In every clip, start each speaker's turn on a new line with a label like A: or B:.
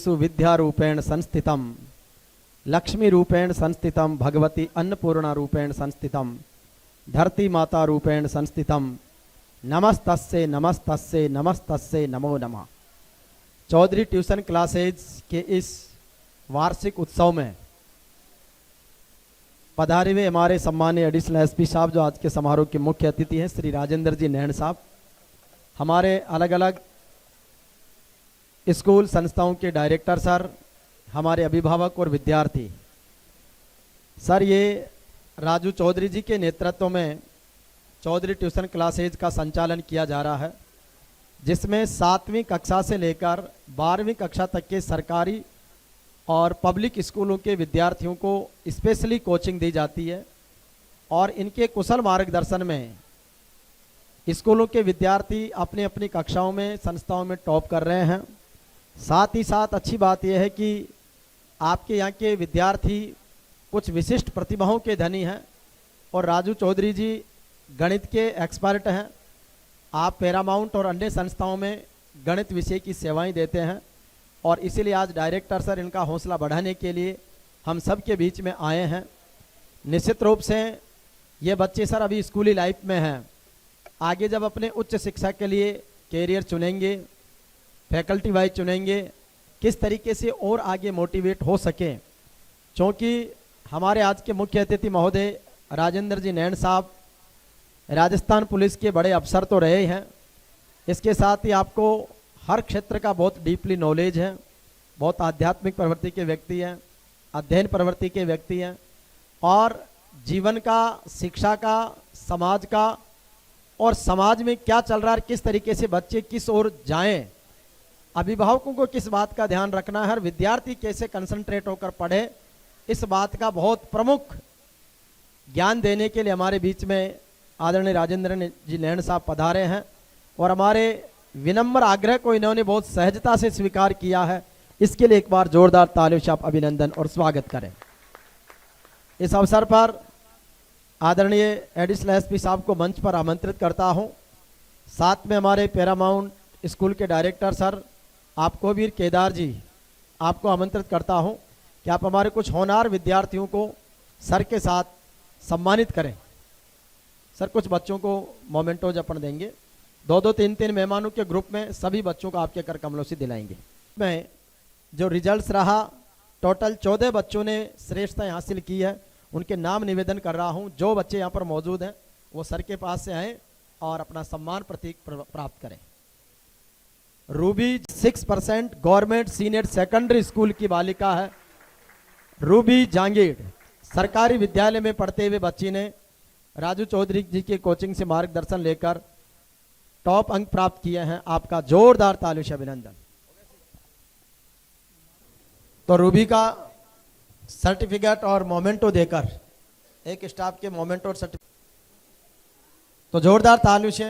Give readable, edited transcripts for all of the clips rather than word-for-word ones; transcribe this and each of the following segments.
A: सर्वेषु विद्यारूपेण संस्थितम लक्ष्मी रूपेण संस्थितम भगवती अन्नपूर्णा रूपेण संस्थितम धरती माता रूपेण संस्थितम नमस्तस्से नमस्तस्से नमस्तस्से नमो नमः। चौधरी ट्यूशन क्लासेज के इस वार्षिक उत्सव में पधारे हुए हमारे सम्मानीय एडिशनल एसपी साहब, जो आज के समारोह के मुख्य अतिथि हैं, श्री राजेंद्र जी नैन साहब, हमारे अलग अलग स्कूल संस्थाओं के डायरेक्टर सर, हमारे अभिभावक और विद्यार्थी सर, ये राजू चौधरी जी के नेतृत्व में चौधरी ट्यूशन क्लासेज का संचालन किया जा रहा है, जिसमें 7वीं कक्षा से लेकर 12वीं कक्षा तक के सरकारी और पब्लिक स्कूलों के विद्यार्थियों को स्पेशली कोचिंग दी जाती है और इनके कुशल मार्गदर्शन में स्कूलों के विद्यार्थी अपनी अपनी कक्षाओं में संस्थाओं में टॉप कर रहे हैं। साथ ही साथ अच्छी बात यह है कि आपके यहाँ के विद्यार्थी कुछ विशिष्ट प्रतिभाओं के धनी हैं और राजू चौधरी जी गणित के एक्सपर्ट हैं। आप पैरामाउंट और अन्य संस्थाओं में गणित विषय की सेवाएं देते हैं और इसीलिए आज डायरेक्टर सर इनका हौसला बढ़ाने के लिए हम सब के बीच में आए हैं। निश्चित रूप से ये बच्चे सर अभी स्कूली लाइफ में हैं, आगे जब अपने उच्च शिक्षा के लिए कैरियर चुनेंगे, फैकल्टी वाइज चुनेंगे, किस तरीके से और आगे मोटिवेट हो सकें, क्योंकि हमारे आज के मुख्य अतिथि महोदय राजेंद्र जी नैन साहब राजस्थान पुलिस के बड़े अफसर तो रहे हैं, इसके साथ ही आपको हर क्षेत्र का बहुत डीपली नॉलेज है, बहुत आध्यात्मिक प्रवृत्ति के व्यक्ति हैं, अध्ययन प्रवृत्ति के व्यक्ति हैं और जीवन का, शिक्षा का, समाज का और समाज में क्या चल रहा है, किस तरीके से बच्चे किस ओर जाएं, अभिभावकों को किस बात का ध्यान रखना है, हर विद्यार्थी कैसे कंसंट्रेट होकर पढ़े, इस बात का बहुत प्रमुख ज्ञान देने के लिए हमारे बीच में आदरणीय राजेंद्र जी नैन साहब पधारे हैं और हमारे विनम्र आग्रह को इन्होंने बहुत सहजता से स्वीकार किया है। इसके लिए एक बार जोरदार तालियों से आप अभिनंदन और स्वागत करें। इस अवसर पर आदरणीय एडिशनल एसपी साहब को मंच पर आमंत्रित करता हूं। साथ में हमारे पैरामाउंट स्कूल के डायरेक्टर सर आपको वीर केदार जी, आपको आमंत्रित करता हूं कि आप हमारे कुछ होनहार विद्यार्थियों को सर के साथ सम्मानित करें। सर कुछ बच्चों को मोमेंटोज अपन देंगे, 2-2, 3-3 मेहमानों के ग्रुप में सभी बच्चों को आपके कर कमलों से दिलाएंगे। मैं जो रिजल्ट्स रहा, टोटल 14 बच्चों ने श्रेष्ठता हासिल की है, उनके नाम निवेदन कर रहा हूं। जो बच्चे यहाँ पर मौजूद हैं वो सर के पास से आए और अपना सम्मान प्रतीक प्राप्त करें। Ruby 6% government senior secondary school की बालिका है। रूबी जांगीड़ सरकारी विद्यालय में पढ़ते हुए बच्ची ने राजू चौधरी जी के कोचिंग से मार्गदर्शन लेकर टॉप अंक प्राप्त किए हैं। आपका जोरदार तालियों से अभिनंदन। तो रूबी का सर्टिफिकेट और मोमेंटो देकर एक स्टाफ के मोमेंटो और सर्टिफिकेट, तो जोरदार तालियों से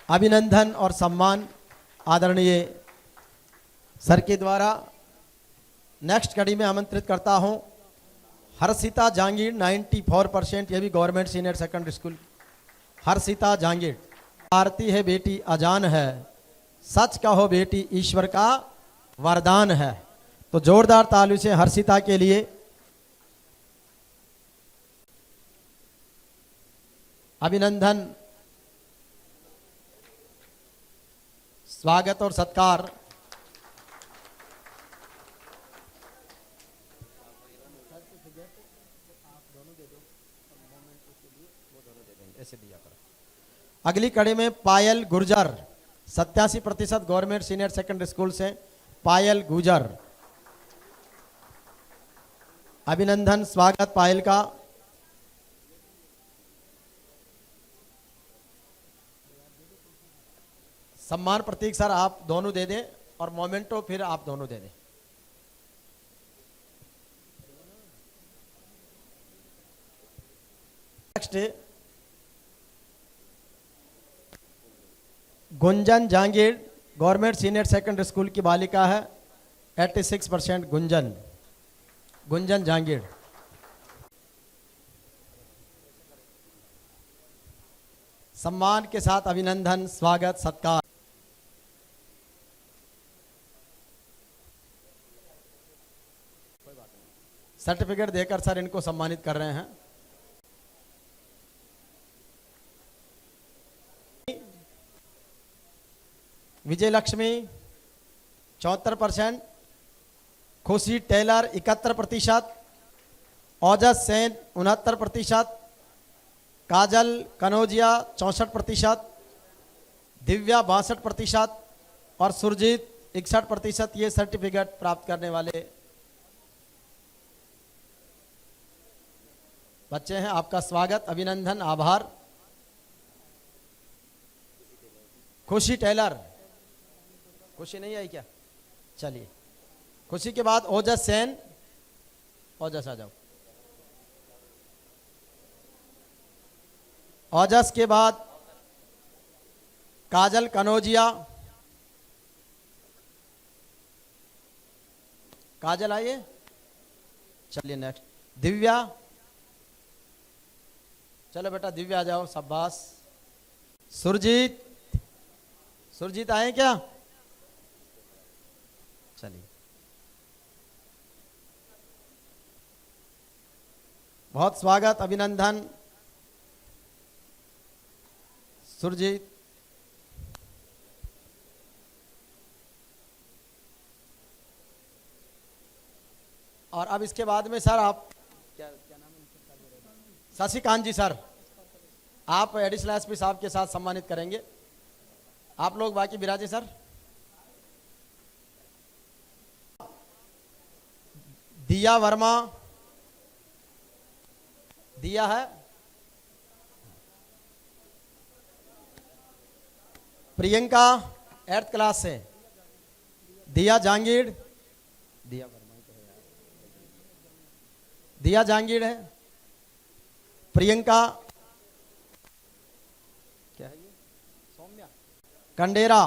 A: अभिनंदन और सम्मान आदरणीय सर के द्वारा। नेक्स्ट कड़ी में आमंत्रित करता हूं हर्षिता जांगीड़ 94%, ये भी government senior secondary school. Harshita Jangid, Aarti है बेटी अजान है, सच कहो बेटी ईश्वर का वरदान है। तो जोरदार तालियों से हर्षिता के लिए अभिनंदन, स्वागत और सत्कार। अगली कड़ी में Payal Gurjar 87% government senior secondary school से पायल गुर्जर, अभिनंदन स्वागत पायल का। सम्मान प्रतीक सर आप दोनों दे दें और मोमेंटो फिर आप दोनों दे दें। Next Gunjan Jangid government senior secondary school की बालिका है, 86% गुंजन जांगीड़। सम्मान के साथ अभिनंदन स्वागत सत्कार। सर्टिफिकेट देकर सर इनको सम्मानित कर रहे हैं। विजय लक्ष्मी 74%, खुशी टेलर 71%, ओजस सेन 69%, काजल कनौजिया 64%, दिव्या 62% और सुरजीत 61% ये सर्टिफिकेट प्राप्त करने वाले बच्चे हैं। आपका स्वागत, अभिनंदन, आभार। खुशी टेलर, खुशी नहीं आई क्या? चलिए, खुशी के बाद ओजस सेन, ओजस आ जाओ। ओजस के बाद काजल कनौजिया, काजल आइए। चलिए नेक्स्ट दिव्या, चलो बेटा दिव्या आ जाओ, शाबाश। सुरजीत, सुरजीत आए क्या? चलिए, बहुत स्वागत, अभिनंदन सुरजीत। और अब इसके बाद में सर आप क्या नाम है? शशिकांत जी सर, आप एडिशनल एसपी साहब के साथ सम्मानित करेंगे। आप लोग बाकी विराजे सर। दिया वर्मा, दिया है। प्रियंका 8th क्लास से। दिया जहांगीर, दिया दिया जहांगीर है। प्रियंका क्या है ये? सौम्या कंडेरा,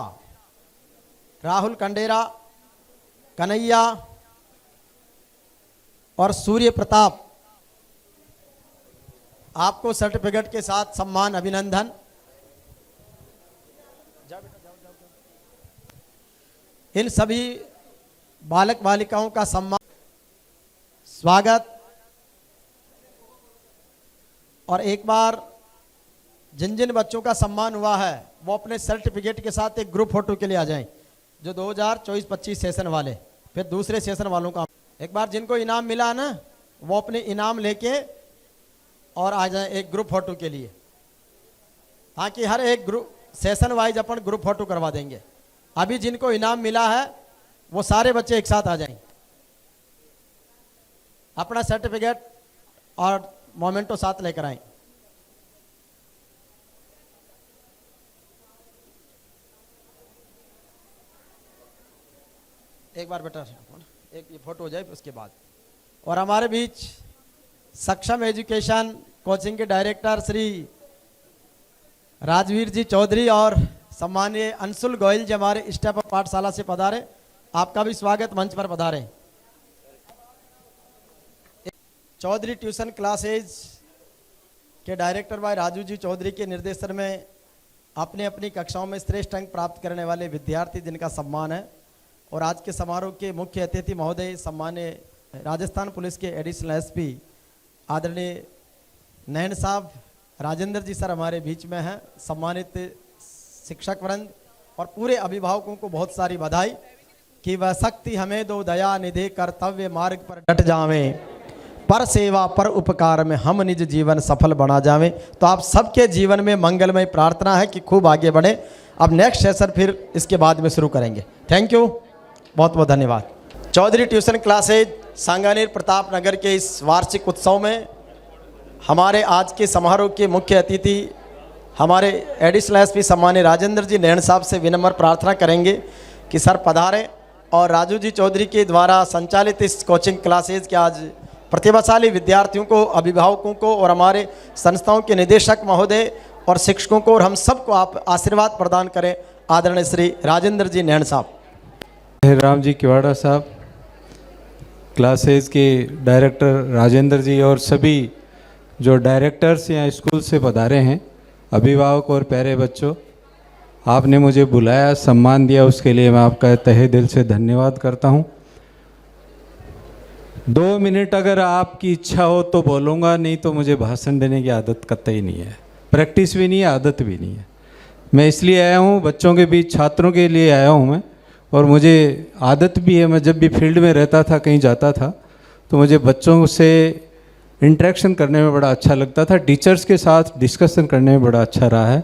A: राहुल कंडेरा, कन्हैया और सूर्य प्रताप, आपको सर्टिफिकेट के साथ सम्मान, अभिनंदन। इन सभी बालक बालिकाओं का सम्मान, स्वागत। और एक बार जिन जिन बच्चों का सम्मान हुआ है वो अपने सर्टिफिकेट के साथ एक ग्रुप फोटो के लिए आ जाएं, जो 2024-25 सेशन वाले, फिर दूसरे सेशन वालों का। एक बार जिनको इनाम मिला ना वो अपने इनाम लेके और आ जाए एक ग्रुप फोटो के लिए, ताकि हर एक ग्रुप सेशन वाइज अपन ग्रुप फोटो करवा देंगे। अभी जिनको इनाम मिला है वो सारे बच्चे एक साथ आ जाएं, अपना सर्टिफिकेट और मोमेंटो साथ लेकर आए। एक बार बेटा एक ये फोटो हो जाए उसके बाद। और हमारे बीच सक्षम एजुकेशन कोचिंग के डायरेक्टर श्री राजवीर जी चौधरी और सम्मानीय अंशुल गोयल जी हमारे स्टेप अप पाठशाला से पधारे, आपका भी स्वागत, मंच पर पधारे। चौधरी ट्यूशन क्लासेज के डायरेक्टर भाई राजू जी चौधरी के निर्देशन में अपने अपनी कक्षाओं में श्रेष्ठ अंक प्राप्त करने वाले विद्यार्थी जिनका सम्मान है। और आज के समारोह के मुख्य अतिथि महोदय सम्मान्य राजस्थान पुलिस के एडिशनल एसपी आदरणीय नयन साहब राजेंद्र जी सर हमारे बीच में हैं। सम्मानित शिक्षक वृंद और पूरे अभिभावकों को बहुत सारी बधाई कि वह शक्ति हमें दो दया निधे कर्तव्य मार्ग पर डट जावें, पर सेवा पर उपकार में हम निज जीवन सफल बना जावें। तो आप सबके जीवन में मंगलमय प्रार्थना है कि खूब आगे बढ़े। अब नेक्स्ट सेशन फिर इसके बाद में शुरू करेंगे। थैंक यू, बहुत बहुत धन्यवाद। चौधरी ट्यूशन क्लासेज सांगानेर प्रताप नगर के इस वार्षिक उत्सव में हमारे आज के समारोह के मुख्य अतिथि हमारे एडिशनल एसपी सम्मान्य राजेंद्र जी नयन साहब से विनम्र प्रार्थना करेंगे कि सर पधारें और राजू जी चौधरी के द्वारा संचालित इस कोचिंग क्लासेज के आज प्रतिभाशाली विद्यार्थियों को, अभिभावकों को और हमारे संस्थाओं के निदेशक महोदय और शिक्षकों को और हम सबको आप आशीर्वाद प्रदान करें। आदरणीय श्री राजेंद्र जी नयन साहब।
B: राम जी किवाड़ा साहब, क्लासेज के डायरेक्टर राजेंद्र जी और सभी जो डायरेक्टर्स यहाँ स्कूल से पधारे हैं, अभिभावक और प्यारे बच्चों, आपने मुझे बुलाया, सम्मान दिया, उसके लिए मैं आपका तहे दिल से धन्यवाद करता हूँ। 2 मिनट अगर आपकी इच्छा हो तो बोलूँगा, नहीं तो मुझे भाषण देने की आदत कतई नहीं है, प्रैक्टिस भी नहीं है, आदत भी नहीं है। मैं इसलिए आया हूँ, बच्चों के बीच छात्रों के लिए आया हूँ मैं, और मुझे आदत भी है, मैं जब भी फील्ड में रहता था, कहीं जाता था, तो मुझे बच्चों से इंटरेक्शन करने में बड़ा अच्छा लगता था, टीचर्स के साथ डिस्कशन करने में बड़ा अच्छा रहा है।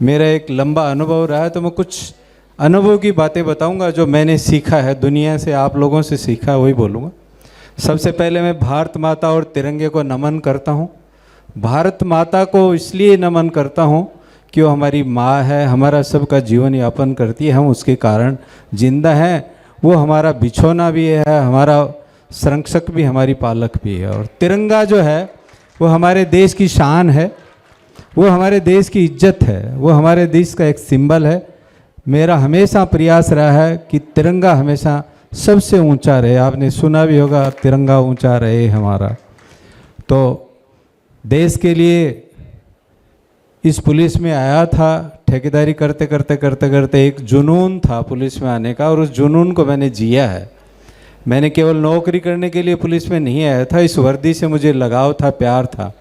B: मेरा एक लंबा अनुभव रहा है, तो मैं कुछ अनुभव की बातें बताऊंगा जो मैंने सीखा है, दुनिया से, आप लोगों से सीखा है, वही बोलूँगा। सबसे पहले मैं भारत माता और तिरंगे को नमन करता हूँ। भारत माता को इसलिए नमन करता हूँ कि वो हमारी माँ है, हमारा सबका जीवन यापन करती है, हम उसके कारण जिंदा हैं। वो हमारा बिछौना भी है, हमारा संरक्षक भी, हमारी पालक भी है। और तिरंगा जो है वो हमारे देश की शान है, वो हमारे देश की इज्जत है, वो हमारे देश का एक सिंबल है। मेरा हमेशा प्रयास रहा है कि तिरंगा हमेशा सबसे ऊंचा रहे। आपने सुना भी होगा, तिरंगा ऊंचा रहे हमारा। तो देश के लिए इस पुलिस में आया था, ठेकेदारी करते करते करते करते एक जुनून था पुलिस में आने का, और उस जुनून को मैंने जिया है। मैंने केवल नौकरी करने के लिए पुलिस में नहीं आया था, इस वर्दी से मुझे लगाव था, प्यार था।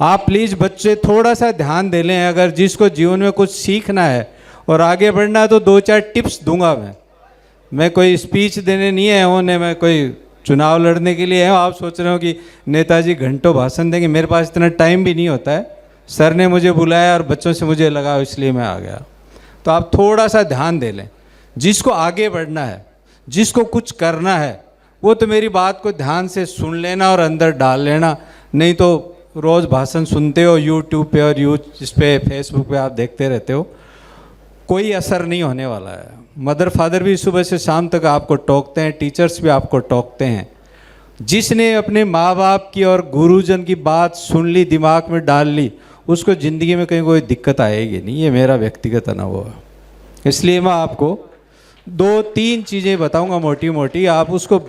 B: आप प्लीज़ बच्चे थोड़ा सा ध्यान दे लें, अगर जिसको जीवन में कुछ सीखना है और आगे बढ़ना है तो 2-4 टिप्स दूंगा मैं कोई स्पीच देने नहीं आया हूँ, मैं कोई चुनाव लड़ने के लिए आया हूँ। आप सोच रहे हो कि नेताजी घंटों भाषण देंगे, मेरे पास इतना टाइम भी नहीं होता है। सर ने मुझे बुलाया और बच्चों से मुझे लगा, इसलिए मैं आ गया। तो आप थोड़ा सा ध्यान दे लें, जिसको आगे बढ़ना है, जिसको कुछ करना है, वो तो मेरी बात को ध्यान से सुन लेना और अंदर डाल लेना। नहीं तो रोज़ भाषण सुनते हो यूट्यूब पे और इस पे फेसबुक पे आप देखते रहते हो, कोई असर नहीं होने वाला है। मदर फादर भी सुबह से शाम तक आपको टोकते हैं, टीचर्स भी आपको टोकते हैं। जिसने अपने माँ बाप की और गुरुजन की बात सुन ली, दिमाग में डाल ली, उसको ज़िंदगी में कहीं कोई दिक्कत आएगी नहीं। ये मेरा व्यक्तिगत अनुभव है। इसलिए मैं आपको 2-3 चीज़ें बताऊंगा मोटी मोटी, आप उसको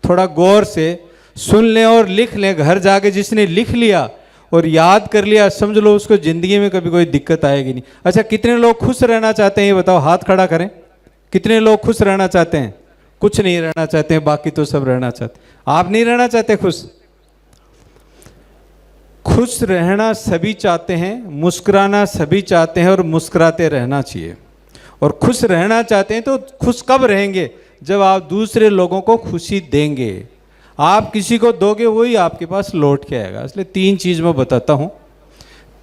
B: थोड़ा गौर से सुन लें और लिख लें। घर जाके जिसने लिख लिया और याद कर लिया, समझ लो उसको ज़िंदगी में कभी कोई दिक्कत आएगी नहीं। अच्छा, कितने लोग खुश रहना चाहते हैं ये बताओ, हाथ खड़ा करें। कितने लोग खुश रहना चाहते हैं? कुछ नहीं रहना चाहते हैं, बाकी तो सब रहना चाहते। आप नहीं रहना चाहते खुश? खुश रहना सभी चाहते हैं, मुस्कुराना सभी चाहते हैं, और मुस्कुराते रहना चाहिए। और खुश रहना चाहते हैं तो खुश कब रहेंगे? जब आप दूसरे लोगों को खुशी देंगे। आप किसी को दोगे, वही आपके पास लौट के आएगा। इसलिए 3 चीज़ मैं बताता हूँ।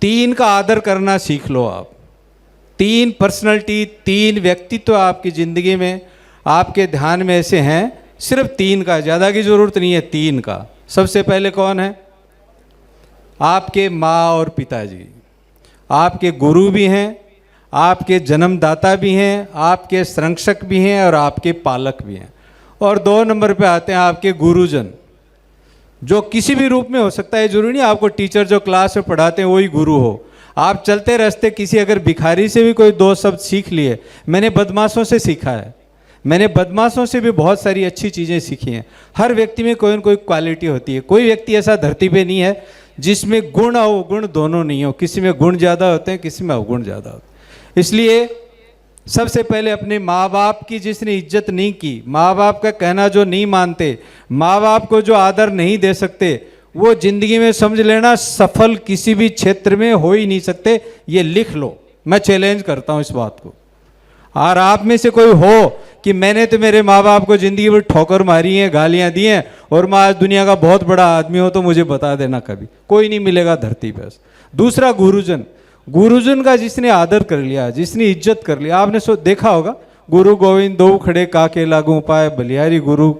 B: 3 का आदर करना सीख लो आप। 3 पर्सनैलिटी, 3 व्यक्तित्व आपकी ज़िंदगी में, आपके ध्यान में ऐसे हैं, सिर्फ 3 का, ज़्यादा की ज़रूरत नहीं है, 3 का। सबसे पहले कौन है? आपके माँ और पिताजी। आपके गुरु भी हैं, आपके जन्मदाता भी हैं, आपके संरक्षक भी हैं, और आपके पालक भी हैं। और 2 नंबर पे आते हैं आपके गुरुजन, जो किसी भी रूप में हो सकता है। जरूरी नहीं आपको टीचर जो क्लास में पढ़ाते हैं वही गुरु हो। आप चलते रास्ते किसी अगर भिखारी से भी कोई 2 शब्द सीख लिए। मैंने बदमाशों से सीखा है, मैंने बदमाशों से भी बहुत सारी अच्छी चीज़ें सीखी हैं। हर व्यक्ति में कोई न कोई क्वालिटी होती है। कोई व्यक्ति ऐसा धरती पे नहीं है जिसमें गुण और अवगुण दोनों नहीं हो। किसी में गुण ज़्यादा होते हैं, किसी में अवगुण ज़्यादा होते हैं। इसलिए सबसे पहले अपने माँ बाप की जिसने इज्जत नहीं की, माँ बाप का कहना जो नहीं मानते, माँ बाप को जो आदर नहीं दे सकते, वो जिंदगी में समझ लेना सफल किसी भी क्षेत्र में हो ही नहीं सकते। ये लिख लो, मैं चैलेंज करता हूँ इस बात को। और आप में से कोई हो कि मैंने तो मेरे माँ बाप को ज़िंदगी में ठोकर मारी है, गालियाँ दी हैं, और मैं आज दुनिया का बहुत बड़ा आदमी हो, तो मुझे बता देना। कभी कोई नहीं मिलेगा धरती पर। दूसरा गुरुजन। गुरुजन का जिसने आदर कर लिया, जिसने इज्जत कर लिया। आपने देखा होगा, गुरु गोविंद दो खड़े काके लागू पाए, बलिहारी गुरु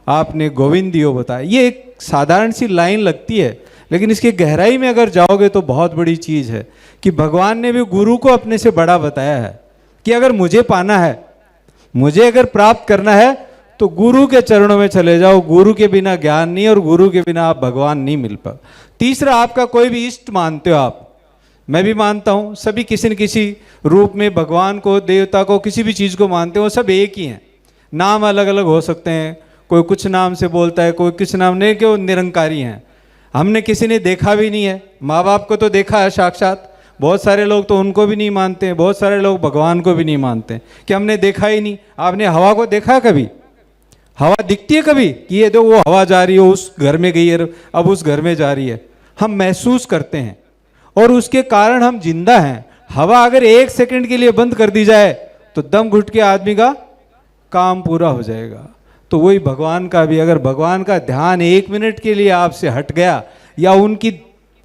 B: आपने गोविंद दियो बताया। ये एक साधारण सी लाइन लगती है, लेकिन इसकी गहराई में अगर जाओगे तो बहुत बड़ी चीज़ है कि भगवान ने भी गुरु को अपने से बड़ा बताया है कि अगर मुझे पाना है, मुझे अगर प्राप्त करना है, तो गुरु के चरणों में चले जाओ। गुरु के बिना ज्ञान नहीं, और गुरु के बिना आप भगवान नहीं मिल पाओ। तीसरा, आपका कोई भी इष्ट मानते हो आप, मैं भी मानता हूँ, सभी किसी न किसी रूप में भगवान को, देवता को, किसी भी चीज़ को मानते हो। सब एक ही हैं, नाम अलग अलग हो सकते हैं। कोई कुछ नाम से बोलता है, कोई किस नाम नहीं, कि वो निरंकारी हैं। हमने किसी ने देखा भी नहीं है। माँ बाप को तो देखा है साक्षात, बहुत सारे लोग तो उनको भी नहीं मानते हैं। बहुत सारे लोग भगवान को भी नहीं मानते कि हमने देखा ही नहीं। आपने हवा को देखा कभी? हवा दिखती है कभी कि ये वो हवा जा रही है, उस घर में गई है, अब उस घर में जा रही है। हम महसूस करते हैं और उसके कारण हम जिंदा हैं। हवा अगर 1 सेकंड के लिए बंद कर दी जाए तो दम घुट के आदमी का काम पूरा हो जाएगा। तो वही भगवान का भी, अगर भगवान का ध्यान 1 मिनट के लिए आपसे हट गया या उनकी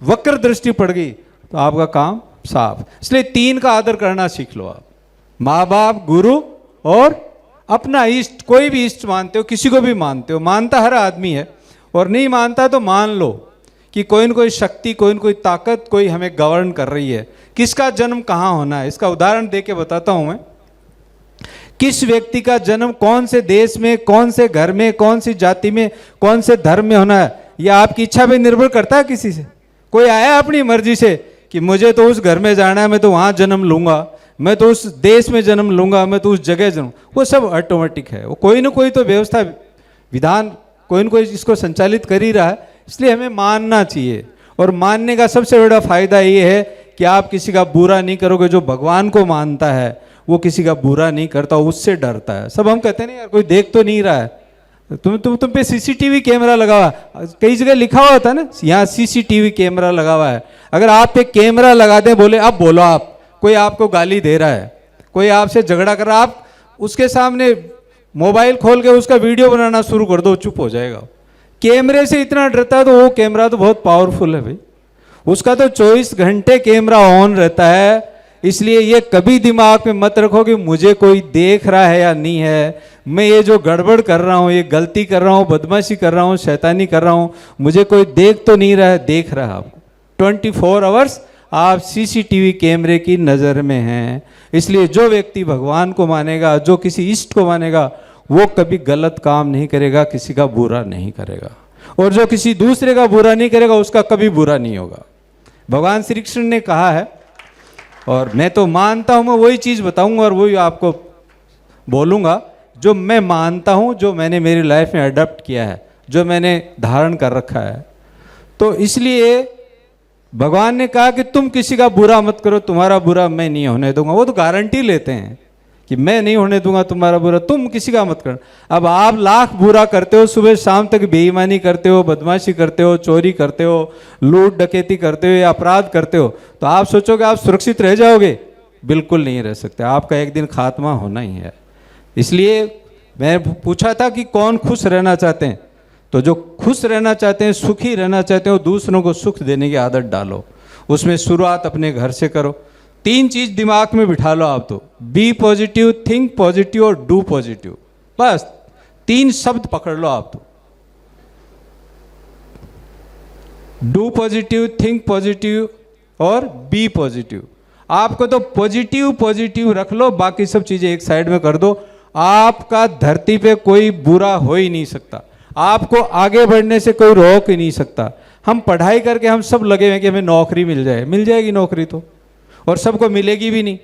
B: वक्र दृष्टि पड़ गई तो आपका काम साफ। इसलिए 3 का आदर करना सीख लो आप, माँ बाप, गुरु और अपना इष्ट। कोई भी इष्ट मानते हो, किसी को भी मानते हो, मानता हर आदमी है, और नहीं मानता तो मान लो कि कोई न कोई शक्ति, कोई न कोई ताकत, कोई हमें गवर्न कर रही है। किसका जन्म कहाँ होना है, इसका उदाहरण दे के बताता हूं मैं। किस व्यक्ति का जन्म कौन से देश में, कौन से घर में, कौन सी जाति में, कौन से धर्म में होना है, यह आपकी इच्छा पे निर्भर करता है। किसी से कोई आया अपनी मर्जी से कि मुझे तो उस घर में जाना है, मैं तो वहां जन्म लूंगा, मैं तो उस देश में जन्म लूंगा, मैं तो उस जगह जन्म, वो सब ऑटोमेटिक है। वो कोई ना कोई तो व्यवस्था, विधान, कोई ना कोई इसको संचालित कर ही रहा है। इसलिए हमें मानना चाहिए, और मानने का सबसे बड़ा फायदा ये है कि आप किसी का बुरा नहीं करोगे। जो भगवान को मानता है वो किसी का बुरा नहीं करता, उससे डरता है। सब हम कहते हैं यार कोई देख तो नहीं रहा है, तुम पे सीसीटीवी कैमरा लगा हुआ है, कई जगह लिखा हुआ था ना यहाँ सीसीटीवी कैमरा लगा हुआ है। अगर आप पे कैमरा लगा दे, बोले अब बोलो आप, कोई आपको गाली दे रहा है, कोई आपसे झगड़ा कर रहा है, आप उसके सामने मोबाइल खोल के उसका वीडियो बनाना शुरू कर दो, चुप हो जाएगा। कैमरे से इतना डरता है तो वो कैमरा तो बहुत पावरफुल है भाई, उसका तो 24 घंटे कैमरा ऑन रहता है। इसलिए ये कभी दिमाग में मत रखो कि मुझे कोई देख रहा है या नहीं है, मैं ये जो गड़बड़ कर रहा हूँ, ये गलती कर रहा हूँ, बदमाशी कर रहा हूँ, शैतानी कर रहा हूँ, मुझे कोई देख तो नहीं रहा है। देख रहा है आपको, 24 आवर्स आप सीसीटीवी कैमरे की नज़र में हैं। इसलिए जो व्यक्ति भगवान को मानेगा, जो किसी इष्ट को मानेगा, वो कभी गलत काम नहीं करेगा, किसी का बुरा नहीं करेगा, और जो किसी दूसरे का बुरा नहीं करेगा उसका कभी बुरा नहीं होगा। भगवान श्री कृष्ण ने कहा है, और मैं तो मानता हूं, मैं वही चीज़ बताऊंगा और वही आपको बोलूंगा जो मैं मानता हूं, जो मैंने मेरी लाइफ में अडॉप्ट किया है, जो मैंने धारण कर रखा है। तो इसलिए भगवान ने कहा कि तुम किसी का बुरा मत करो, तुम्हारा बुरा मैं नहीं होने दूंगा। वो तो गारंटी लेते हैं कि मैं नहीं होने दूंगा तुम्हारा बुरा, तुम किसी का मत करना। अब आप लाख बुरा करते हो, सुबह शाम तक बेईमानी करते हो, बदमाशी करते हो, चोरी करते हो, लूट डकैती करते हो या अपराध करते हो, तो आप सोचोगे आप सुरक्षित रह जाओगे? बिल्कुल नहीं रह सकते, आपका एक दिन खात्मा होना ही है। इसलिए मैं पूछा था कि कौन खुश रहना चाहते हैं, तो जो खुश रहना चाहते हैं, सुखी रहना चाहते हो, दूसरों को सुख देने की आदत डालो। उसमें शुरुआत अपने घर से करो। 3 चीज दिमाग में बिठा लो आप तो, बी पॉजिटिव, थिंक पॉजिटिव और डू पॉजिटिव। बस 3 शब्द पकड़ लो आप तो, डू पॉजिटिव, थिंक पॉजिटिव और बी पॉजिटिव। आपको तो पॉजिटिव पॉजिटिव रख लो, बाकी सब चीजें एक साइड में कर दो। आपका धरती पे कोई बुरा हो ही नहीं सकता, आपको आगे बढ़ने से कोई रोक ही नहीं सकता। हम पढ़ाई करके हम सब लगे हुए कि हमें नौकरी मिल जाए, मिल जाएगी नौकरी तो, और सबको मिलेगी भी नहीं।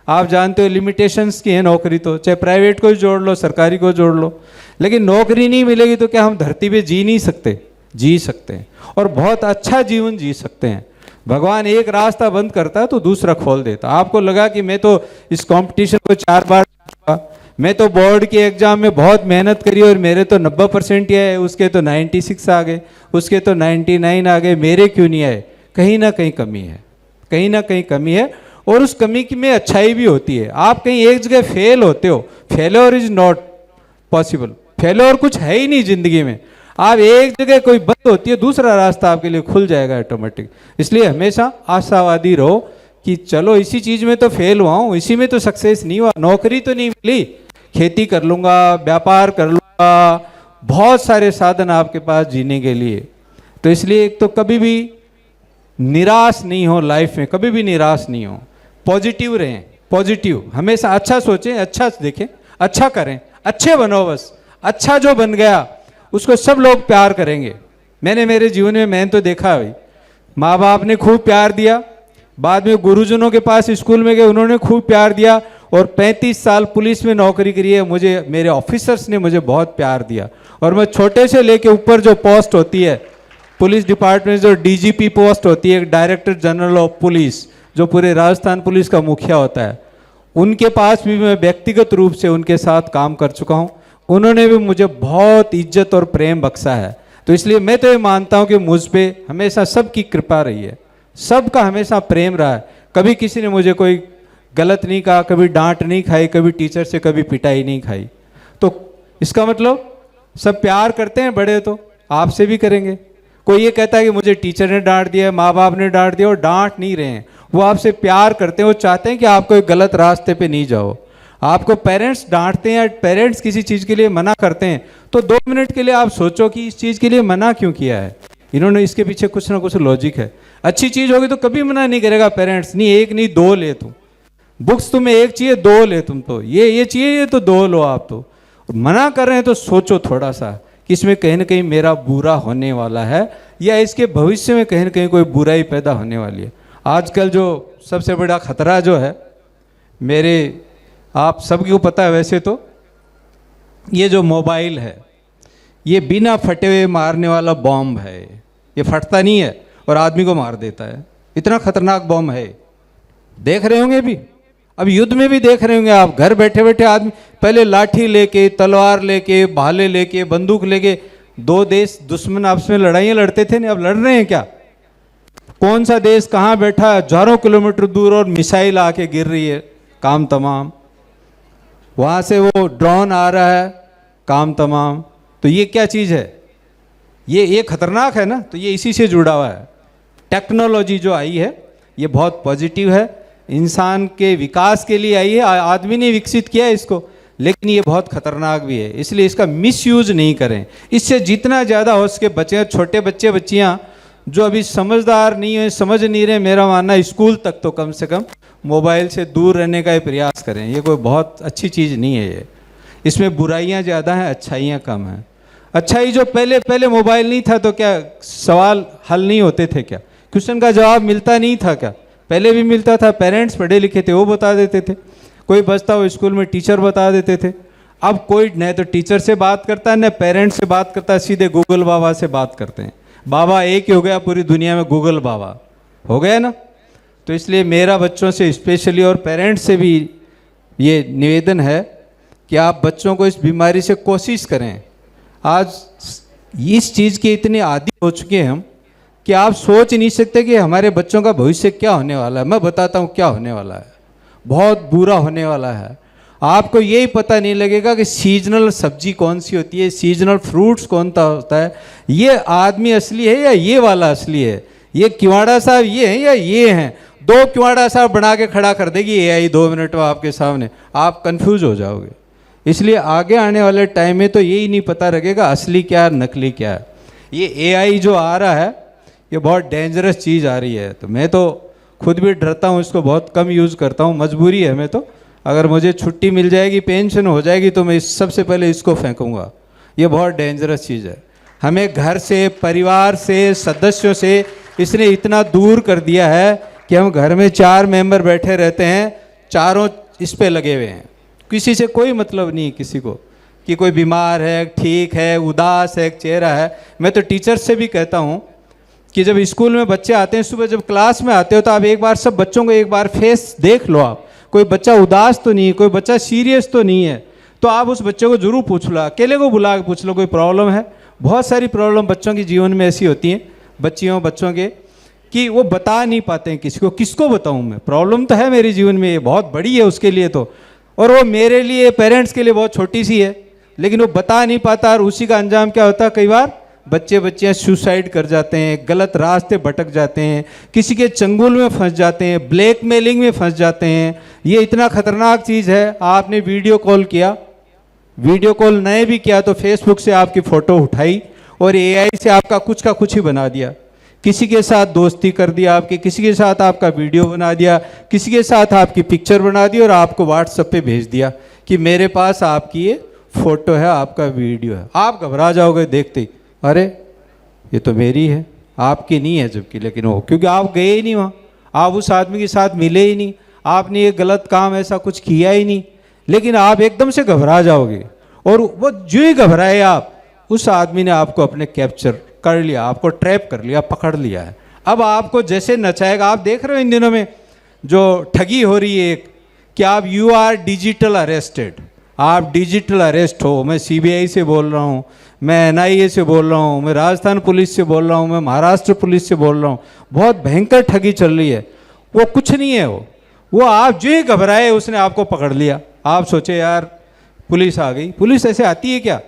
B: आप जानते हो लिमिटेशंस की है नौकरी तो, चाहे प्राइवेट को जोड़ लो, सरकारी को जोड़ लो, लेकिन नौकरी नहीं मिलेगी तो क्या हम धरती पे जी नहीं सकते? जी सकते हैं, और बहुत अच्छा जीवन जी सकते हैं। भगवान एक रास्ता बंद करता है तो दूसरा खोल देता। आपको लगा कि मैं तो इस कंपटीशन को 4 बार, मैं तो बोर्ड के एग्जाम में बहुत मेहनत करी और मेरे तो 90% ही आए, उसके तो 96 आ गए, उसके तो 99 आ गए, मेरे क्यों नहीं आए? कहीं ना कहीं कमी है, कहीं ना कहीं कमी है, और उस कमी की में अच्छाई भी होती है। आप कहीं एक जगह फेल होते हो, failure is not possible, failure कुछ है ही नहीं जिंदगी में। आप एक जगह कोई बंद होती है, दूसरा रास्ता आपके लिए खुल जाएगा ऑटोमेटिक। इसलिए हमेशा आशावादी रहो कि चलो इसी चीज में तो फेल हुआ हूं, इसी में तो सक्सेस नहीं हुआ, नौकरी तो नहीं मिली, खेती कर लूंगा, व्यापार कर लूंगा, बहुत सारे साधन आपके पास जीने के लिए। तो इसलिए एक तो कभी भी निराश नहीं हो लाइफ में, कभी भी निराश नहीं हो, पॉजिटिव रहें, पॉजिटिव हमेशा अच्छा सोचें, अच्छा देखें, अच्छा करें, अच्छे बनो। बस अच्छा जो बन गया उसको सब लोग प्यार करेंगे। मैंने मेरे जीवन में मैंने तो देखा भाई, माँ बाप ने खूब प्यार दिया, बाद में गुरुजनों के पास स्कूल में गए, उन्होंने खूब प्यार दिया, और 35 साल पुलिस में नौकरी करी है, मुझे मेरे ऑफिसर्स ने मुझे बहुत प्यार दिया। और मैं छोटे से लेके ऊपर जो पोस्ट होती है पुलिस डिपार्टमेंट, जो डीजीपी पोस्ट होती है, डायरेक्टर जनरल ऑफ पुलिस, जो पूरे राजस्थान पुलिस का मुखिया होता है, उनके पास भी मैं व्यक्तिगत रूप से उनके साथ काम कर चुका हूँ। उन्होंने भी मुझे बहुत इज्जत और प्रेम बख्शा है। तो इसलिए मैं तो ये मानता हूँ कि मुझ पे हमेशा सबकी कृपा रही है, सबका हमेशा प्रेम रहा है। कभी किसी ने मुझे कोई गलत नहीं कहा, कभी डांट नहीं खाई, कभी टीचर से कभी पिटाई नहीं खाई। तो इसका मतलब सब प्यार करते हैं, बड़े तो आपसे भी करेंगे। कोई ये कहता है कि मुझे टीचर ने डांट दिया, माँ बाप ने डांट दिया, और डांट नहीं रहे हैं, वो आपसे प्यार करते हैं, वो चाहते हैं कि आप कोई गलत रास्ते पे नहीं जाओ। आपको पेरेंट्स डांटते हैं या पेरेंट्स किसी चीज़ के लिए मना करते हैं तो 2 मिनट के लिए आप सोचो कि इस चीज़ के लिए मना क्यों किया है। इन्होंने इसके पीछे कुछ ना कुछ लॉजिक है। अच्छी चीज़ होगी तो कभी मना नहीं करेगा पेरेंट्स, नहीं एक नहीं 2 ले तुम, बुक्स तुम्हें एक चाहिए 2 ले तुम, तो ये चाहिए ये तो 2 लो आप। तो मना कर रहे हैं तो सोचो थोड़ा सा कि इसमें कहीं ना कहीं मेरा बुरा होने वाला है या इसके भविष्य में कहीं ना कहीं कोई बुराई पैदा होने वाली है। आजकल जो सबसे बड़ा खतरा जो है, मेरे आप सबको पता है वैसे तो, ये जो मोबाइल है ये बिना फटे हुए मारने वाला बॉम्ब है। ये फटता नहीं है और आदमी को मार देता है, इतना खतरनाक बॉम्ब है। देख रहे होंगे भी, अब युद्ध में भी देख रहे होंगे आप, घर बैठे बैठे आदमी पहले लाठी लेके, तलवार लेके, भाले लेके, बंदूक लेके 2 देश दुश्मन आपस में लड़ाइयाँ लड़ते थे ना, अब लड़ रहे हैं क्या? कौन सा देश कहाँ बैठा है हजारों किलोमीटर दूर और मिसाइल आके गिर रही है, काम तमाम। वहाँ से वो ड्रोन आ रहा है, काम तमाम। तो ये क्या चीज़ है? ये खतरनाक है ना। तो ये इसी से जुड़ा हुआ है। टेक्नोलॉजी जो आई है ये बहुत पॉजिटिव है, इंसान के विकास के लिए आई है, आदमी ने विकसित किया है इसको, लेकिन ये बहुत खतरनाक भी है, इसलिए इसका मिसयूज नहीं करें। इससे जितना ज़्यादा हो सके बचें। छोटे बच्चे बच्चियाँ जो अभी समझदार नहीं है, समझ नहीं रहे, मेरा मानना है स्कूल तक तो कम से कम मोबाइल से दूर रहने का प्रयास करें। ये कोई बहुत अच्छी चीज़ नहीं है ये, इसमें बुराइयाँ ज़्यादा हैं, अच्छाइयाँ कम हैं। अच्छाई जो पहले मोबाइल नहीं था तो क्या सवाल हल नहीं होते थे क्या? क्वेश्चन का जवाब मिलता नहीं था क्या? पहले भी मिलता था, पेरेंट्स पढ़े लिखे थे वो बता देते थे, कोई बचता हो स्कूल में टीचर बता देते थे। अब कोई न तो टीचर से बात करता है न पेरेंट्स से बात करता है, सीधे गूगल बाबा से बात करते हैं। बाबा एक ही हो गया पूरी दुनिया में, गूगल बाबा हो गया ना। तो इसलिए मेरा बच्चों से स्पेशली और पेरेंट्स से भी ये निवेदन है कि आप बच्चों को इस बीमारी से कोशिश करें। आज इस चीज़ के इतने आदी हो चुके हैं हम कि आप सोच नहीं सकते कि हमारे बच्चों का भविष्य क्या होने वाला है। मैं बताता हूँ क्या होने वाला है, बहुत बुरा होने वाला है। आपको यही पता नहीं लगेगा कि सीजनल सब्जी कौन सी होती है, सीजनल फ्रूट्स कौन सा होता है, ये आदमी असली है या ये वाला असली है, ये किवाड़ा साहब ये हैं या ये हैं। 2 किवाड़ा साहब बना के खड़ा कर देगी एआई 2 मिनट में आपके सामने, आप कंफ्यूज हो जाओगे। इसलिए आगे आने वाले टाइम में तो यही नहीं पता लगेगा असली क्या है नकली क्या है। ये एआई जो आ रहा है ये बहुत डेंजरस चीज़ आ रही है। तो मैं तो खुद भी डरता हूँ, इसको बहुत कम यूज़ करता हूँ, मजबूरी है। मैं तो अगर मुझे छुट्टी मिल जाएगी, पेंशन हो जाएगी, तो मैं सबसे पहले इसको फेंकूँगा। ये बहुत डेंजरस चीज़ है। हमें घर से, परिवार से, सदस्यों से इसने इतना दूर कर दिया है कि हम घर में 4 मेंबर बैठे रहते हैं, चारों इस पे लगे हुए हैं, किसी से कोई मतलब नहीं किसी को कि कोई बीमार है, ठीक है, उदास है, चेहरा है। मैं तो टीचर से भी कहता हूँ कि जब स्कूल में बच्चे आते हैं, सुबह जब क्लास में आते हो तो आप एक बार सब बच्चों को एक बार फेस देख लो, आप कोई बच्चा उदास तो नहीं है, कोई बच्चा सीरियस तो नहीं है, तो आप उस बच्चे को जरूर पूछ लो, अकेले को बुला के पूछ लो कोई प्रॉब्लम है। बहुत सारी प्रॉब्लम बच्चों के जीवन में ऐसी होती हैं, बच्चियों बच्चों के, कि वो बता नहीं पाते हैं किसी को। किसको बताऊं मैं? प्रॉब्लम तो है मेरे जीवन में, ये बहुत बड़ी है उसके लिए तो, और वो मेरे लिए, पेरेंट्स के लिए बहुत छोटी सी है, लेकिन वो बता नहीं पाता। और उसी का अंजाम क्या होता है? कई बार बच्चे बच्चियां सुसाइड कर जाते हैं, गलत रास्ते भटक जाते हैं, किसी के चंगुल में फंस जाते हैं, ब्लैकमेलिंग में फंस जाते हैं। ये इतना खतरनाक चीज़ है। आपने वीडियो कॉल किया, वीडियो कॉल नहीं भी किया तो फेसबुक से आपकी फ़ोटो उठाई और एआई से आपका कुछ का कुछ ही बना दिया, किसी के साथ दोस्ती कर दिया आपकी, किसी के साथ आपका वीडियो बना दिया, किसी के साथ आपकी पिक्चर बना दी और आपको व्हाट्सएप पे भेज दिया कि मेरे पास आपकी ये फ़ोटो है, आपका वीडियो है। आप घबरा जाओगे देखते ही, अरे ये तो मेरी है, आपकी नहीं है जबकि, लेकिन वो क्योंकि आप गए ही नहीं वहाँ, आप उस आदमी के साथ मिले ही नहीं, आपने ये गलत काम ऐसा कुछ किया ही नहीं, लेकिन आप एकदम से घबरा जाओगे। और वो जो ही घबराए आप, उस आदमी ने आपको अपने कैप्चर कर लिया, आपको ट्रैप कर लिया, पकड़ लिया है। अब आपको जैसे नचाएगा, आप देख रहे हो इन दिनों में जो ठगी हो रही है एक, कि आप यू आर डिजिटल अरेस्टेड, आप डिजिटल अरेस्ट हो, मैं सीबीआई से बोल रहा हूँ, मैं एनआईए से बोल रहा हूँ, मैं राजस्थान पुलिस से बोल रहा हूँ, मैं महाराष्ट्र पुलिस से बोल रहा हूँ, बहुत भयंकर ठगी चल रही है। वो कुछ नहीं है, वो आप जो ही घबराए उसने आपको पकड़ लिया। आप सोचे यार पुलिस आ गई, पुलिस ऐसे आती है क्या?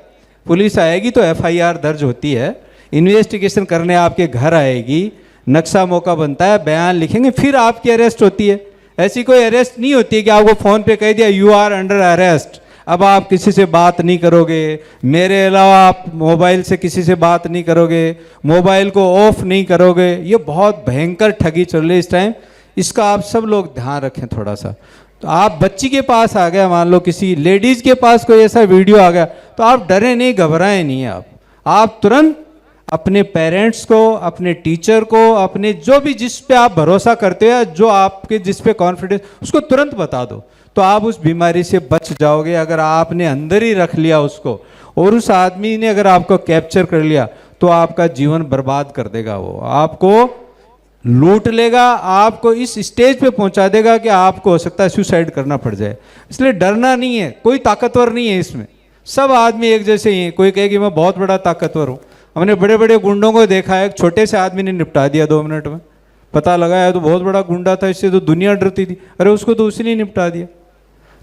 B: पुलिस आएगी तो एफआईआर दर्ज होती है, इन्वेस्टिगेशन करने आपके घर आएगी, नक्शा मौका बनता है, बयान लिखेंगे, फिर आपकी अरेस्ट होती है। ऐसी कोई अरेस्ट नहीं होती है कि आपको फ़ोन पे कह दिया यू आर अंडर अरेस्ट, अब आप किसी से बात नहीं करोगे, मेरे अलावा आप मोबाइल से किसी से बात नहीं करोगे, मोबाइल को ऑफ नहीं करोगे। ये बहुत भयंकर ठगी चल रही है इस टाइम, इसका आप सब लोग ध्यान रखें थोड़ा सा। तो आप बच्ची के पास आ गया, मान लो किसी लेडीज़ के पास कोई ऐसा वीडियो आ गया, तो आप डरे नहीं, घबराएं नहीं। आप तुरंत अपने पेरेंट्स को, अपने टीचर को, अपने जो भी जिस पे आप भरोसा करते हो, जो आपके जिस पे कॉन्फिडेंस, उसको तुरंत बता दो, तो आप उस बीमारी से बच जाओगे। अगर आपने अंदर ही रख लिया उसको और उस आदमी ने अगर आपको कैप्चर कर लिया तो आपका जीवन बर्बाद कर देगा, वो आपको लूट लेगा, आपको इस स्टेज पे पहुंचा देगा कि आपको हो सकता है सुसाइड करना पड़ जाए। इसलिए डरना नहीं है, कोई ताकतवर नहीं है इसमें, सब आदमी एक जैसे ही हैं। कोई कहे कि मैं बहुत बड़ा ताकतवर हूँ, हमने बड़े बड़े गुंडों को देखा है, एक छोटे से आदमी ने निपटा दिया 2 मिनट में, पता लगाया तो बहुत बड़ा गुंडा था, इससे तो दुनिया डरती थी, अरे उसको तो उसी ने निपटा दिया।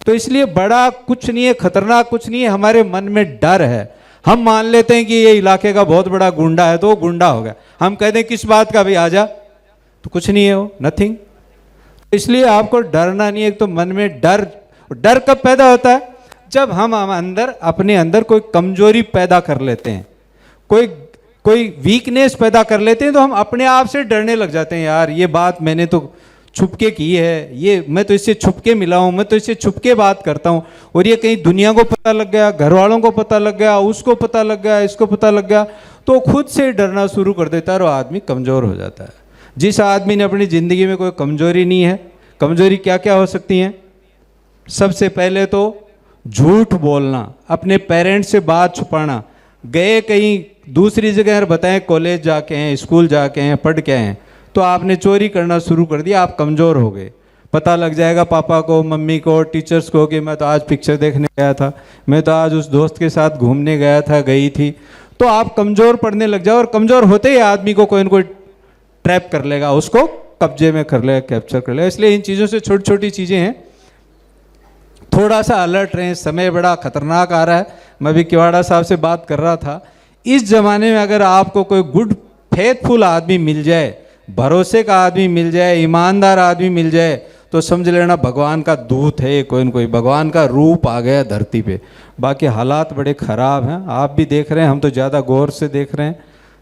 B: तो इसलिए बड़ा कुछ नहीं है, खतरनाक कुछ नहीं है, हमारे मन में डर है। हम मान लेते हैं कि ये इलाके का बहुत बड़ा गुंडा है तो वो गुंडा हो गया, हम कहते हैं किस बात का, भाई आजा, तो कुछ नहीं है वो, नथिंग। इसलिए आपको डरना नहीं है। एक तो मन में डर कब पैदा होता है? जब हम अंदर अपने अंदर कोई कमजोरी पैदा कर लेते हैं, कोई वीकनेस पैदा कर लेते हैं, तो हम अपने आप से डरने लग जाते हैं। यार ये बात मैंने तो छुपके की है, ये मैं तो इससे छुपके मिला हूँ, मैं तो इससे छुपके बात करता हूँ, और ये कहीं दुनिया को पता लग गया, घर वालों को पता लग गया, उसको पता लग गया, इसको पता लग गया, तो खुद से डरना शुरू कर देता है और आदमी कमज़ोर हो जाता है। जिस आदमी ने अपनी ज़िंदगी में कोई कमज़ोरी नहीं है, कमज़ोरी क्या क्या हो सकती हैं? सबसे पहले तो झूठ बोलना, अपने पेरेंट्स से बात छुपाना, गए कहीं दूसरी जगह बताएं कॉलेज जाके हैं, स्कूल जाके हैं, पढ़ के हैं, तो आपने चोरी करना शुरू कर दिया, आप कमज़ोर हो गए। पता लग जाएगा पापा को, मम्मी को, टीचर्स को कि मैं तो आज पिक्चर देखने गया था, मैं तो आज उस दोस्त के साथ घूमने गया था, गई थी, तो आप कमज़ोर पड़ने लग जाओ। और कमज़ोर होते ही आदमी को कोई न कोई ट्रैप कर लेगा, उसको कब्जे में कर लेगा, कैप्चर कर लेगा। इसलिए इन चीज़ों से छोटी छोटी चीज़ें हैं, थोड़ा सा अलर्ट रहें। समय बड़ा खतरनाक आ रहा है। मैं भी किवाड़ा साहब से बात कर रहा था, इस ज़माने में अगर आपको कोई गुड फेथफुल आदमी मिल जाए, भरोसे का आदमी मिल जाए, ईमानदार आदमी मिल जाए, तो समझ लेना भगवान का दूत है, कोई न कोई भगवान का रूप आ गया धरती पे। बाकी हालात बड़े ख़राब हैं, आप भी देख रहे हैं, हम तो ज़्यादा गौर से देख रहे हैं।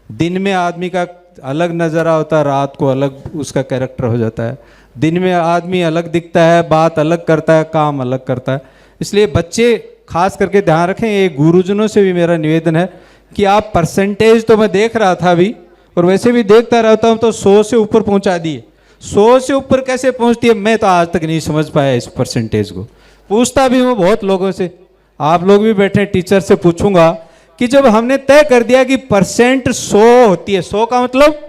B: दिन में आदमी का अलग नज़ारा होता है, रात को अलग उसका कैरेक्टर हो जाता है। दिन में आदमी अलग दिखता है, बात अलग करता है, काम अलग करता है। इसलिए बच्चे खास करके ध्यान रखें। ये गुरुजनों से भी मेरा निवेदन है कि आप परसेंटेज, तो मैं देख रहा था अभी और वैसे भी देखता रहता हूँ, तो 100 से ऊपर पहुँचा दिए। 100 से ऊपर कैसे पहुँचती है, मैं तो आज तक नहीं समझ पाया इस परसेंटेज को। पूछता भी हूँ बहुत लोगों से, आप लोग भी बैठे, टीचर से पूछूंगा कि जब हमने तय कर दिया कि परसेंट 100 होती है, 100 का मतलब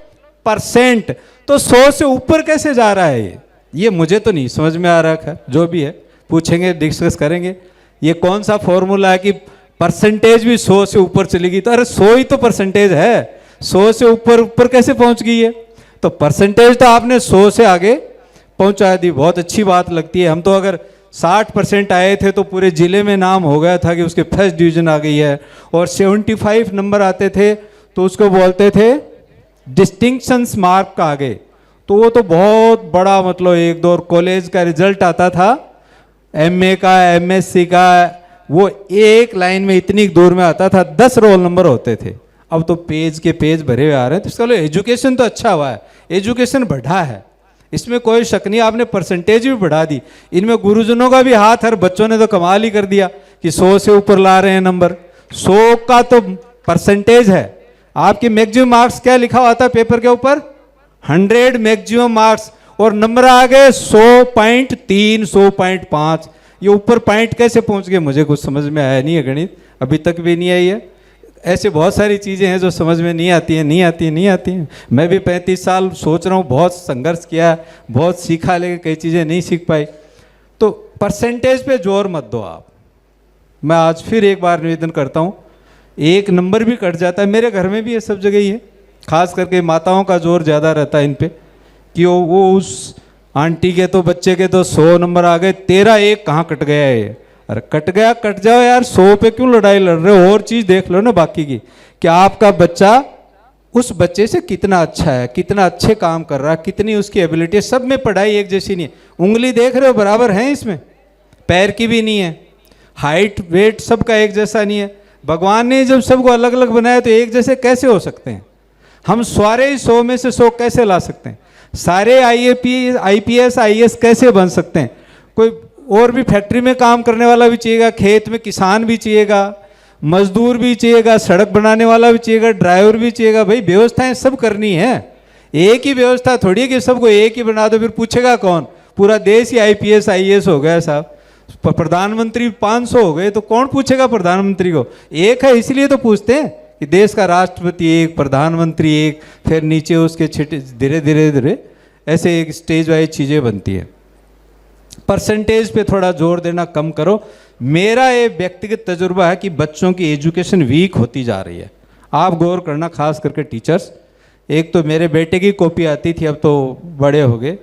B: परसेंट, तो 100 से ऊपर कैसे जा रहा है ये मुझे तो नहीं समझ में आ रहा है। जो भी है पूछेंगे, डिस्कस करेंगे, ये कौन सा फॉर्मूला है कि परसेंटेज भी 100 से ऊपर चलेगी। तो अरे 100 ही तो परसेंटेज है, 100 से ऊपर ऊपर कैसे पहुंच गई है? तो परसेंटेज तो आपने 100 से आगे पहुंचा दी, बहुत अच्छी बात लगती है। हम तो अगर 60% आए थे तो पूरे ज़िले में नाम हो गया था कि उसके फर्स्ट डिवीज़न आ गई है, और 75 नंबर आते थे तो उसको बोलते थे डिस्टिंक्शंस मार्क का आगे, तो वो तो बहुत बड़ा मतलब एक दो। कॉलेज का रिजल्ट आता था, एमए का, एमएससी का, वो एक लाइन में इतनी दूर में आता था, 10 रोल नंबर होते थे। अब तो पेज के पेज भरे हुए आ रहे हैं। तो इसका मतलब एजुकेशन तो अच्छा हुआ है, एजुकेशन बढ़ा है, इसमें कोई शक नहीं। आपने परसेंटेज भी बढ़ा दी, इनमें गुरुजनों का भी हाथ, हर बच्चों ने तो कमाल ही कर दिया कि 100 से ऊपर ला रहे हैं नंबर। 100 का तो परसेंटेज है। आपके मैक्सिमम मार्क्स क्या लिखा हुआ था पेपर के ऊपर? 100 मैक्सिमम मार्क्स, और नंबर आ गए 100.3, 100.5। ये ऊपर पॉइंट कैसे पहुंच गए मुझे कुछ समझ में आया नहीं है, गणित अभी तक भी नहीं आई है। ऐसे बहुत सारी चीज़ें हैं जो समझ में नहीं आती हैं। मैं भी 35 साल सोच रहा हूँ, बहुत संघर्ष किया, बहुत सीखा, लेकिन कई चीज़ें नहीं सीख पाई। तो परसेंटेज पे जोर मत दो आप, मैं आज फिर एक बार निवेदन करता हूँ, एक नंबर भी कट जाता है, मेरे घर में भी ये सब जगह ही है, खास करके माताओं का जोर ज़्यादा रहता है इन पे कि वो उस आंटी के तो बच्चे के तो 100 नंबर आ गए, तेरा एक कहाँ कट गया है ये। अरे कट गया कट जाओ यार, 100 पे क्यों लड़ाई लड़ रहे हो, और चीज़ देख लो ना बाकी की, कि आपका बच्चा उस बच्चे से कितना अच्छा है, कितना अच्छे काम कर रहा है, कितनी उसकी एबिलिटी है। सब में पढ़ाई एक जैसी नहीं है, उंगली देख रहे हो बराबर है इसमें, पैर की भी नहीं है, हाइट वेट सबका एक जैसा नहीं है। भगवान ने जब सबको अलग अलग बनाया तो एक जैसे कैसे हो सकते हैं? हम सारे 100 में से 100 कैसे ला सकते हैं? सारे IPS IAS कैसे बन सकते हैं? कोई और भी फैक्ट्री में काम करने वाला भी चाहिएगा, खेत में किसान भी चाहिएगा, मजदूर भी चाहिएगा, सड़क बनाने वाला भी चाहिएगा, ड्राइवर भी चाहिएगा। भाई व्यवस्थाएं सब करनी है, एक ही व्यवस्था थोड़ी है कि सबको एक ही बना दो, फिर पूछेगा कौन? पूरा देश ही IPS IAS हो गया साहब, प्रधानमंत्री 500 हो गए तो कौन पूछेगा प्रधानमंत्री को? एक है इसलिए तो पूछते हैं कि देश का राष्ट्रपति एक, प्रधानमंत्री एक, फिर नीचे उसके छिटे धीरे धीरे धीरे ऐसे एक स्टेज वाइज चीज़ें बनती है। परसेंटेज पे थोड़ा जोर देना कम करो। मेरा ये व्यक्तिगत तजुर्बा है कि बच्चों की एजुकेशन वीक होती जा रही है। आप गौर करना, खास करके टीचर्स। एक तो मेरे बेटे की कॉपी आती थी, अब तो बड़े हो गए,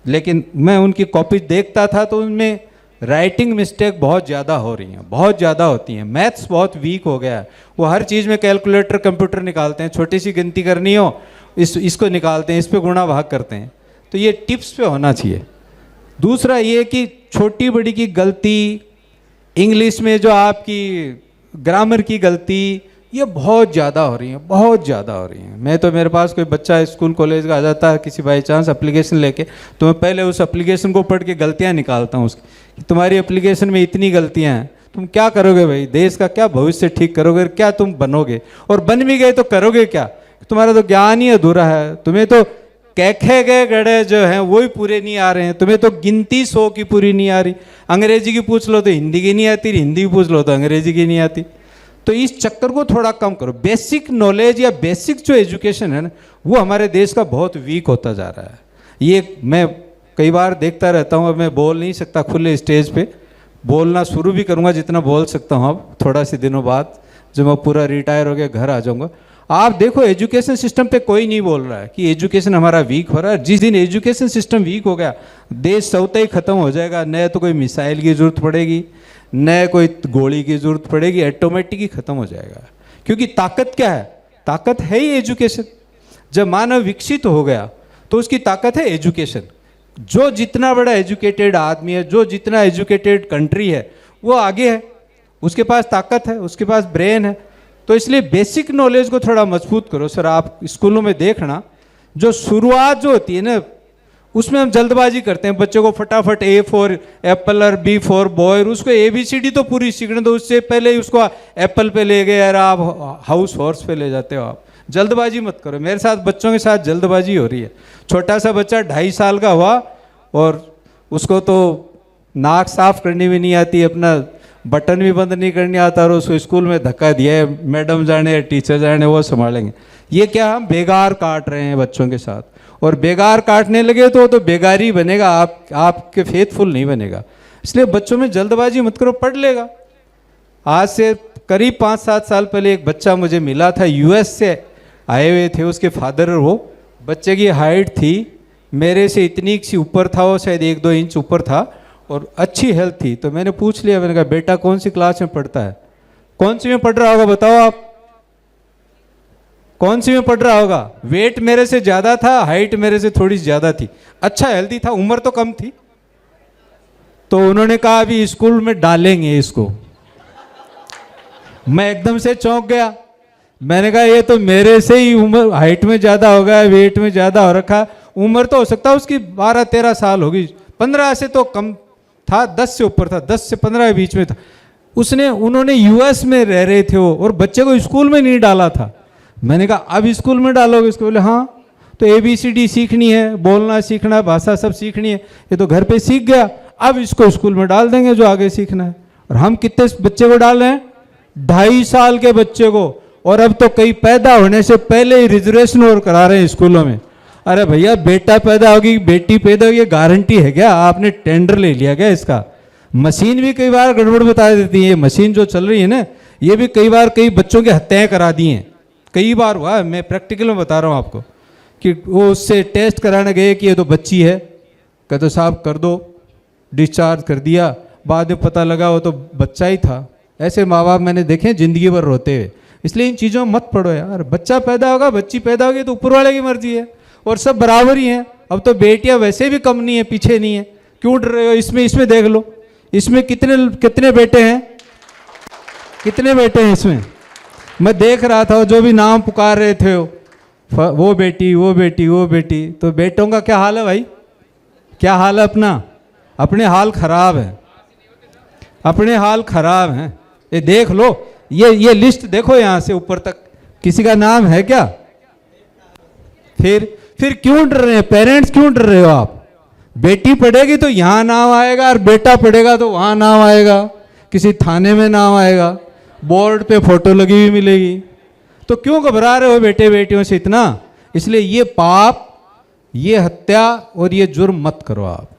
B: लेकिन मैं उनकी कॉपी देखता था तो उनमें राइटिंग मिस्टेक बहुत ज़्यादा हो रही हैं, बहुत ज़्यादा होती हैं। मैथ्स बहुत वीक हो गया है, वो हर चीज़ में कैलकुलेटर कंप्यूटर निकालते हैं, छोटी सी गिनती करनी हो इसको निकालते हैं, इस पे गुणा भाग करते हैं। तो ये टिप्स पे होना चाहिए। दूसरा ये कि छोटी बड़ी की गलती, इंग्लिश में जो आपकी ग्रामर की गलती, ये बहुत ज़्यादा हो रही है, बहुत ज़्यादा हो रही है। मैं तो, मेरे पास कोई बच्चा स्कूल कॉलेज का आ जाता है किसी बाई चांस एप्लीकेशन लेके, तो मैं पहले उस एप्लीकेशन को पढ़ के गलतियाँ निकालता हूँ उसकी, कि तुम्हारी एप्लीकेशन में इतनी गलतियाँ हैं, तुम क्या करोगे भाई? देश का क्या भविष्य ठीक करोगे? क्या तुम बनोगे? और बन भी गए तो करोगे क्या? तुम्हारा तो ज्ञान ही अधूरा है। तुम्हें तो कैखे गए गड़े जो हैं वो ही पूरे नहीं आ रहे हैं, तुम्हें तो गिनती 100 की पूरी नहीं आ रही। अंग्रेजी की पूछ लो तो हिंदी की नहीं आती, हिंदी की पूछ लो तो अंग्रेजी की नहीं आती। तो इस चक्कर को थोड़ा कम करो। बेसिक नॉलेज या बेसिक जो एजुकेशन है ना, वो हमारे देश का बहुत वीक होता जा रहा है। ये मैं कई बार देखता रहता हूँ। अब मैं बोल नहीं सकता खुले स्टेज पे, बोलना शुरू भी करूँगा जितना बोल सकता हूँ अब थोड़ा सी दिनों बाद, जब मैं पूरा रिटायर हो गया घर आ जाऊँगा। आप देखो एजुकेशन सिस्टम पे कोई नहीं बोल रहा है कि एजुकेशन हमारा वीक हो रहा है। जिस दिन एजुकेशन सिस्टम वीक हो गया, देश स्वतः ही खत्म हो जाएगा। न तो कोई मिसाइल की जरूरत पड़ेगी, न कोई गोली की जरूरत पड़ेगी, ऑटोमेटिक ही खत्म हो जाएगा। क्योंकि ताकत क्या है? ताकत है ही एजुकेशन। जब मानव विकसित हो गया तो उसकी ताकत है एजुकेशन। जो जितना बड़ा एजुकेटेड आदमी है, जो जितना एजुकेटेड कंट्री है, वो आगे है, उसके पास ताकत है, उसके पास ब्रेन है। तो इसलिए बेसिक नॉलेज को थोड़ा मजबूत करो। सर आप स्कूलों में देखना, जो शुरुआत जो होती है ना, उसमें हम जल्दबाजी करते हैं। बच्चों को फटाफट A फॉर एप्पल और B फॉर बॉय, उसको ABCD तो पूरी सीखने दो, उससे पहले ही उसको एप्पल पे ले गए यार, आप हाउस हॉर्स पे ले जाते हो। आप जल्दबाजी मत करो। मेरे साथ बच्चों के साथ जल्दबाजी हो रही है। छोटा सा बच्चा 2.5 साल का हुआ और उसको तो नाक साफ करनी भी नहीं आती, अपना बटन भी बंद नहीं करने आता, और उसको स्कूल में धक्का दिया है, मैडम जाने टीचर जाने वो संभालेंगे। ये क्या हम बेगार काट रहे हैं बच्चों के साथ, और बेगार काटने लगे तो बेगारी बनेगा, आपके फेथफुल नहीं बनेगा। इसलिए बच्चों में जल्दबाजी मत करो, पढ़ लेगा। आज से करीब 5-7 साल पहले एक बच्चा मुझे मिला था, US से आए हुए थे उसके फादर, और वो बच्चे की हाइट थी मेरे से इतनी सी ऊपर था, वो शायद 1-2 इंच ऊपर था, और अच्छी हेल्थ थी। तो मैंने पूछ लिया, मैंने कहा बेटा कौन सी क्लास में पढ़ता है? कौन सी में पढ़ रहा होगा बताओ आप, कौन सी में पढ़ रहा होगा? वेट मेरे से ज़्यादा था, हाइट मेरे से थोड़ी ज़्यादा थी, अच्छा हेल्दी था, उम्र तो कम थी। तो उन्होंने कहा अभी स्कूल में डालेंगे इसको। मैं एकदम से चौंक गया। मैंने कहा ये तो मेरे से ही उम्र, हाइट में ज़्यादा हो गया, वेट में ज़्यादा हो रखा, उम्र तो हो सकता है उसकी 12-13 साल होगी, 15 से तो कम था, 10 से ऊपर था, 10 से 15 के बीच में था। उन्होंने US में रह रहे थे वो, और बच्चे को स्कूल में नहीं डाला था। मैंने कहा अब स्कूल में डालोगे इसको? बोले हाँ, तो ABCD सीखनी है, बोलना सीखना, भाषा सब सीखनी है, ये तो घर पे सीख गया, अब इसको स्कूल में डाल देंगे जो आगे सीखना है। और हम कितने बच्चे को डाल रहे हैं? 2.5 साल के बच्चे को, और अब तो कई पैदा होने से पहले ही रिजर्वेशन और करा रहे हैं स्कूलों में। अरे भैया बेटा पैदा होगी, बेटी पैदा होगी, गारंटी है क्या? आपने टेंडर ले लिया क्या इसका? मशीन भी कई बार गड़बड़ बता देती है। मशीन जो चल रही है ना, ये भी कई बार कई बच्चों की हत्याएं करा दी हैं। कई बार हुआ है, मैं प्रैक्टिकल में बता रहा हूँ आपको, कि वो उससे टेस्ट कराने गए कि ये तो बच्ची है, कहते साहब कर दो, डिस्चार्ज कर दिया, बाद में पता लगा वो तो बच्चा ही था। ऐसे माँ बाप मैंने देखे ज़िंदगी भर रोते हुए। इसलिए इन चीज़ों में मत पड़ो यार। बच्चा पैदा होगा, बच्ची पैदा होगी तो ऊपर वाले की मर्जी है, और सब बराबर ही हैं। अब तो बेटियां वैसे भी कम नहीं है, पीछे नहीं है, क्यों डर रहे हो? इसमें देख लो, इसमें कितने बेटे हैं, कितने बेटे हैं इसमें। मैं देख रहा था जो भी नाम पुकार रहे थे, वो बेटी वो बेटी वो बेटी, तो बेटों का क्या हाल है भाई? क्या हाल है अपना? अपने हाल खराब है, अपने हाल खराब हैं। ये देख लो, ये लिस्ट देखो यहाँ से ऊपर तक, किसी का नाम है क्या? फिर क्यों डर रहे हैं पेरेंट्स? क्यों डर रहे हो आप? बेटी पढ़ेगी तो यहाँ नाम आएगा, और बेटा पढ़ेगा तो वहाँ नाम आएगा, किसी थाने में नाम आएगा, बोर्ड पे फोटो लगी हुई मिलेगी। तो क्यों घबरा रहे हो बेटे बेटियों से इतना? इसलिए ये पाप, ये हत्या और ये जुर्म मत करो आप।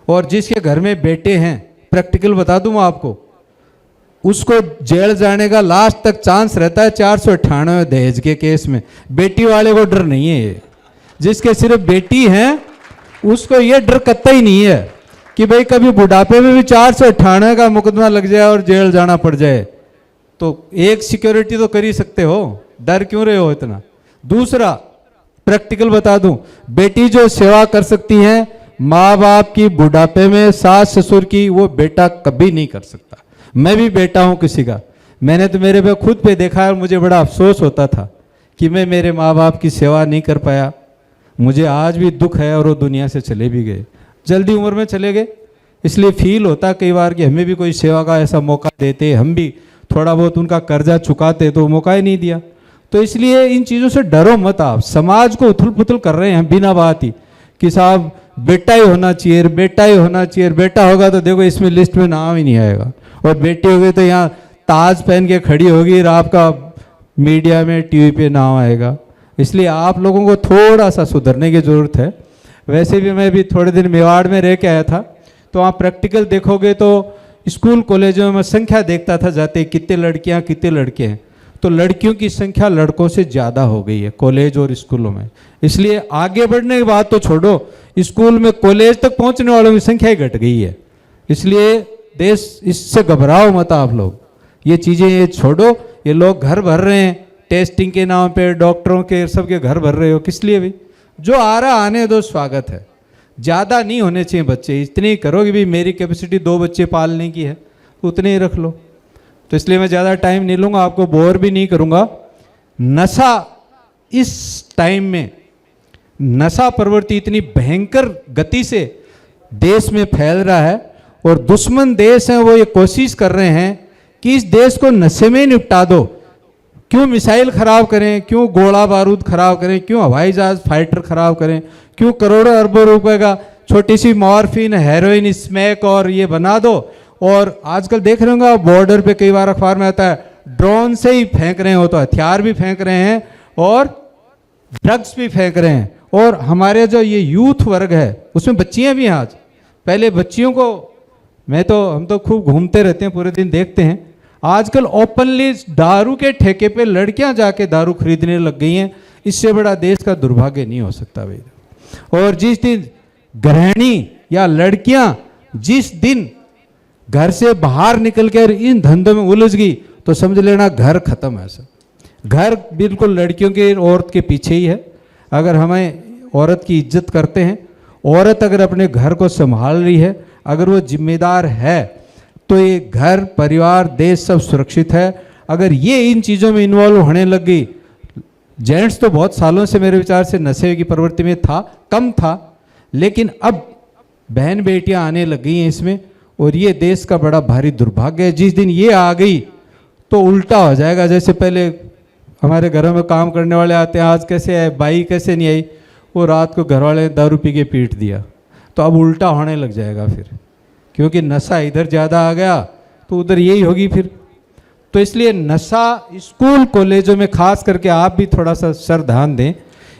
B: और जिसके घर में बेटे हैं, प्रैक्टिकल बता दूं आपको, उसको जेल जाने का लास्ट तक चांस रहता है 498 दहेज के केस में। बेटी वाले को डर नहीं है। ये जिसके सिर्फ बेटी है उसको ये डर कतई नहीं है कि भाई कभी बुढ़ापे में भी 498 का मुकदमा लग जाए और जेल जाना पड़ जाए। तो एक सिक्योरिटी तो कर ही सकते हो, डर क्यों रहे हो इतना? दूसरा प्रैक्टिकल बता दूं, बेटी जो सेवा कर सकती है माँ बाप की बुढ़ापे में, सास ससुर की, वो बेटा कभी नहीं कर सकता। मैं भी बेटा हूं किसी का, मैंने तो मेरे पे खुद पे देखा है और मुझे बड़ा अफसोस होता था कि मैं मेरे माँ बाप की सेवा नहीं कर पाया। मुझे आज भी दुख है, और वो दुनिया से चले भी गए, जल्दी उम्र में चले गए। इसलिए फील होता कई बार कि हमें भी कोई सेवा का ऐसा मौका देते, हम भी थोड़ा बहुत उनका कर्जा चुकाते, तो मौका ही नहीं दिया। तो इसलिए इन चीज़ों से डरो मत आप। समाज को उथल पुथल कर रहे हैं बिना बात ही कि साहब बेटा ही होना चाहिए, बेटा ही होना चाहिए, बेटा होगा तो देखो इसमें लिस्ट में नाम ही नहीं आएगा, और बेटी होगी तो यहाँ ताज पहन के खड़ी होगी और आपका मीडिया में टीवी पे नाम आएगा। इसलिए आप लोगों को थोड़ा सा सुधरने की ज़रूरत है। वैसे भी मैं भी थोड़े दिन मेवाड़ में रह के आया था, तो आप प्रैक्टिकल देखोगे तो स्कूल कॉलेजों में संख्या देखता था जाते, कितने लड़कियां कितने लड़के हैं, तो लड़कियों की संख्या लड़कों से ज़्यादा हो गई है कॉलेज और स्कूलों में। इसलिए आगे बढ़ने की बात तो छोड़ो, स्कूल में कॉलेज तक पहुंचने वालों की संख्या ही घट गई है। इसलिए देश, इससे घबराओ मत आप लोग, ये चीज़ें ये छोड़ो। ये लोग घर भर रहे हैं टेस्टिंग के नाम पे, डॉक्टरों के सबके घर भर रहे हो, किस लिए भी? जो आ रहा आने दो, स्वागत है। ज़्यादा नहीं होने चाहिए बच्चे, इतने ही करो कि भाई मेरी कैपेसिटी 2 बच्चे पालने की है, उतने ही रख लो। तो इसलिए मैं ज़्यादा टाइम नहीं लूँगा, आपको बोर भी नहीं करूँगा। नशा इस टाइम में, नशा प्रवृत्ति इतनी भयंकर गति से देश में फैल रहा है, और दुश्मन देश हैं वो ये कोशिश कर रहे हैं कि इस देश को नशे में निपटा दो। क्यों मिसाइल खराब करें, क्यों गोला बारूद खराब करें, क्यों हवाई जहाज फाइटर खराब करें, क्यों करोड़ों अरबों रुपए का छोटी सी मॉर्फिन, हेरोइन, स्मैक और ये बना दो। और आजकल देख रहे होंगे बॉर्डर पे कई बार अखबार में आता है ड्रोन से ही फेंक रहे हैं, वो तो हथियार भी फेंक रहे हैं और ड्रग्स भी फेंक रहे हैं। और हमारे जो ये यूथ वर्ग है उसमें बच्चियां भी हैं। आज पहले बच्चियों को हम तो खूब घूमते रहते हैं, पूरे दिन देखते हैं। आजकल ओपनली दारू के ठेके पे लड़कियां जाके दारू खरीदने लग गई हैं। इससे बड़ा देश का दुर्भाग्य नहीं हो सकता भाई। और जिस दिन गृहिणी या लड़कियां जिस दिन घर से बाहर निकल कर इन धंधों में उलझ गई तो समझ लेना घर खत्म है। सब घर बिल्कुल लड़कियों के, औरत के पीछे ही है। अगर हमें औरत की इज्जत करते हैं, औरत अगर अपने घर को संभाल रही है, अगर वो जिम्मेदार है, तो ये घर, परिवार, देश सब सुरक्षित है। अगर ये इन चीज़ों में इन्वॉल्व होने लग गई, जेंट्स तो बहुत सालों से मेरे विचार से नशे की प्रवृत्ति में था, कम था, लेकिन अब बहन बेटियां आने लग गई हैं इसमें, और ये देश का बड़ा भारी दुर्भाग्य है। जिस दिन ये आ गई तो उल्टा हो जाएगा। जैसे पहले हमारे घरों में काम करने वाले आते हैं, आज कैसे आए, बाई कैसे नहीं आई, वो रात को घर वाले दारू पी के पीट दिया, तो अब उल्टा होने लग जाएगा फिर, क्योंकि नशा इधर ज़्यादा आ गया तो उधर यही होगी फिर। तो इसलिए नशा स्कूल कॉलेजों में खास करके आप भी थोड़ा सा सर ध्यान दें।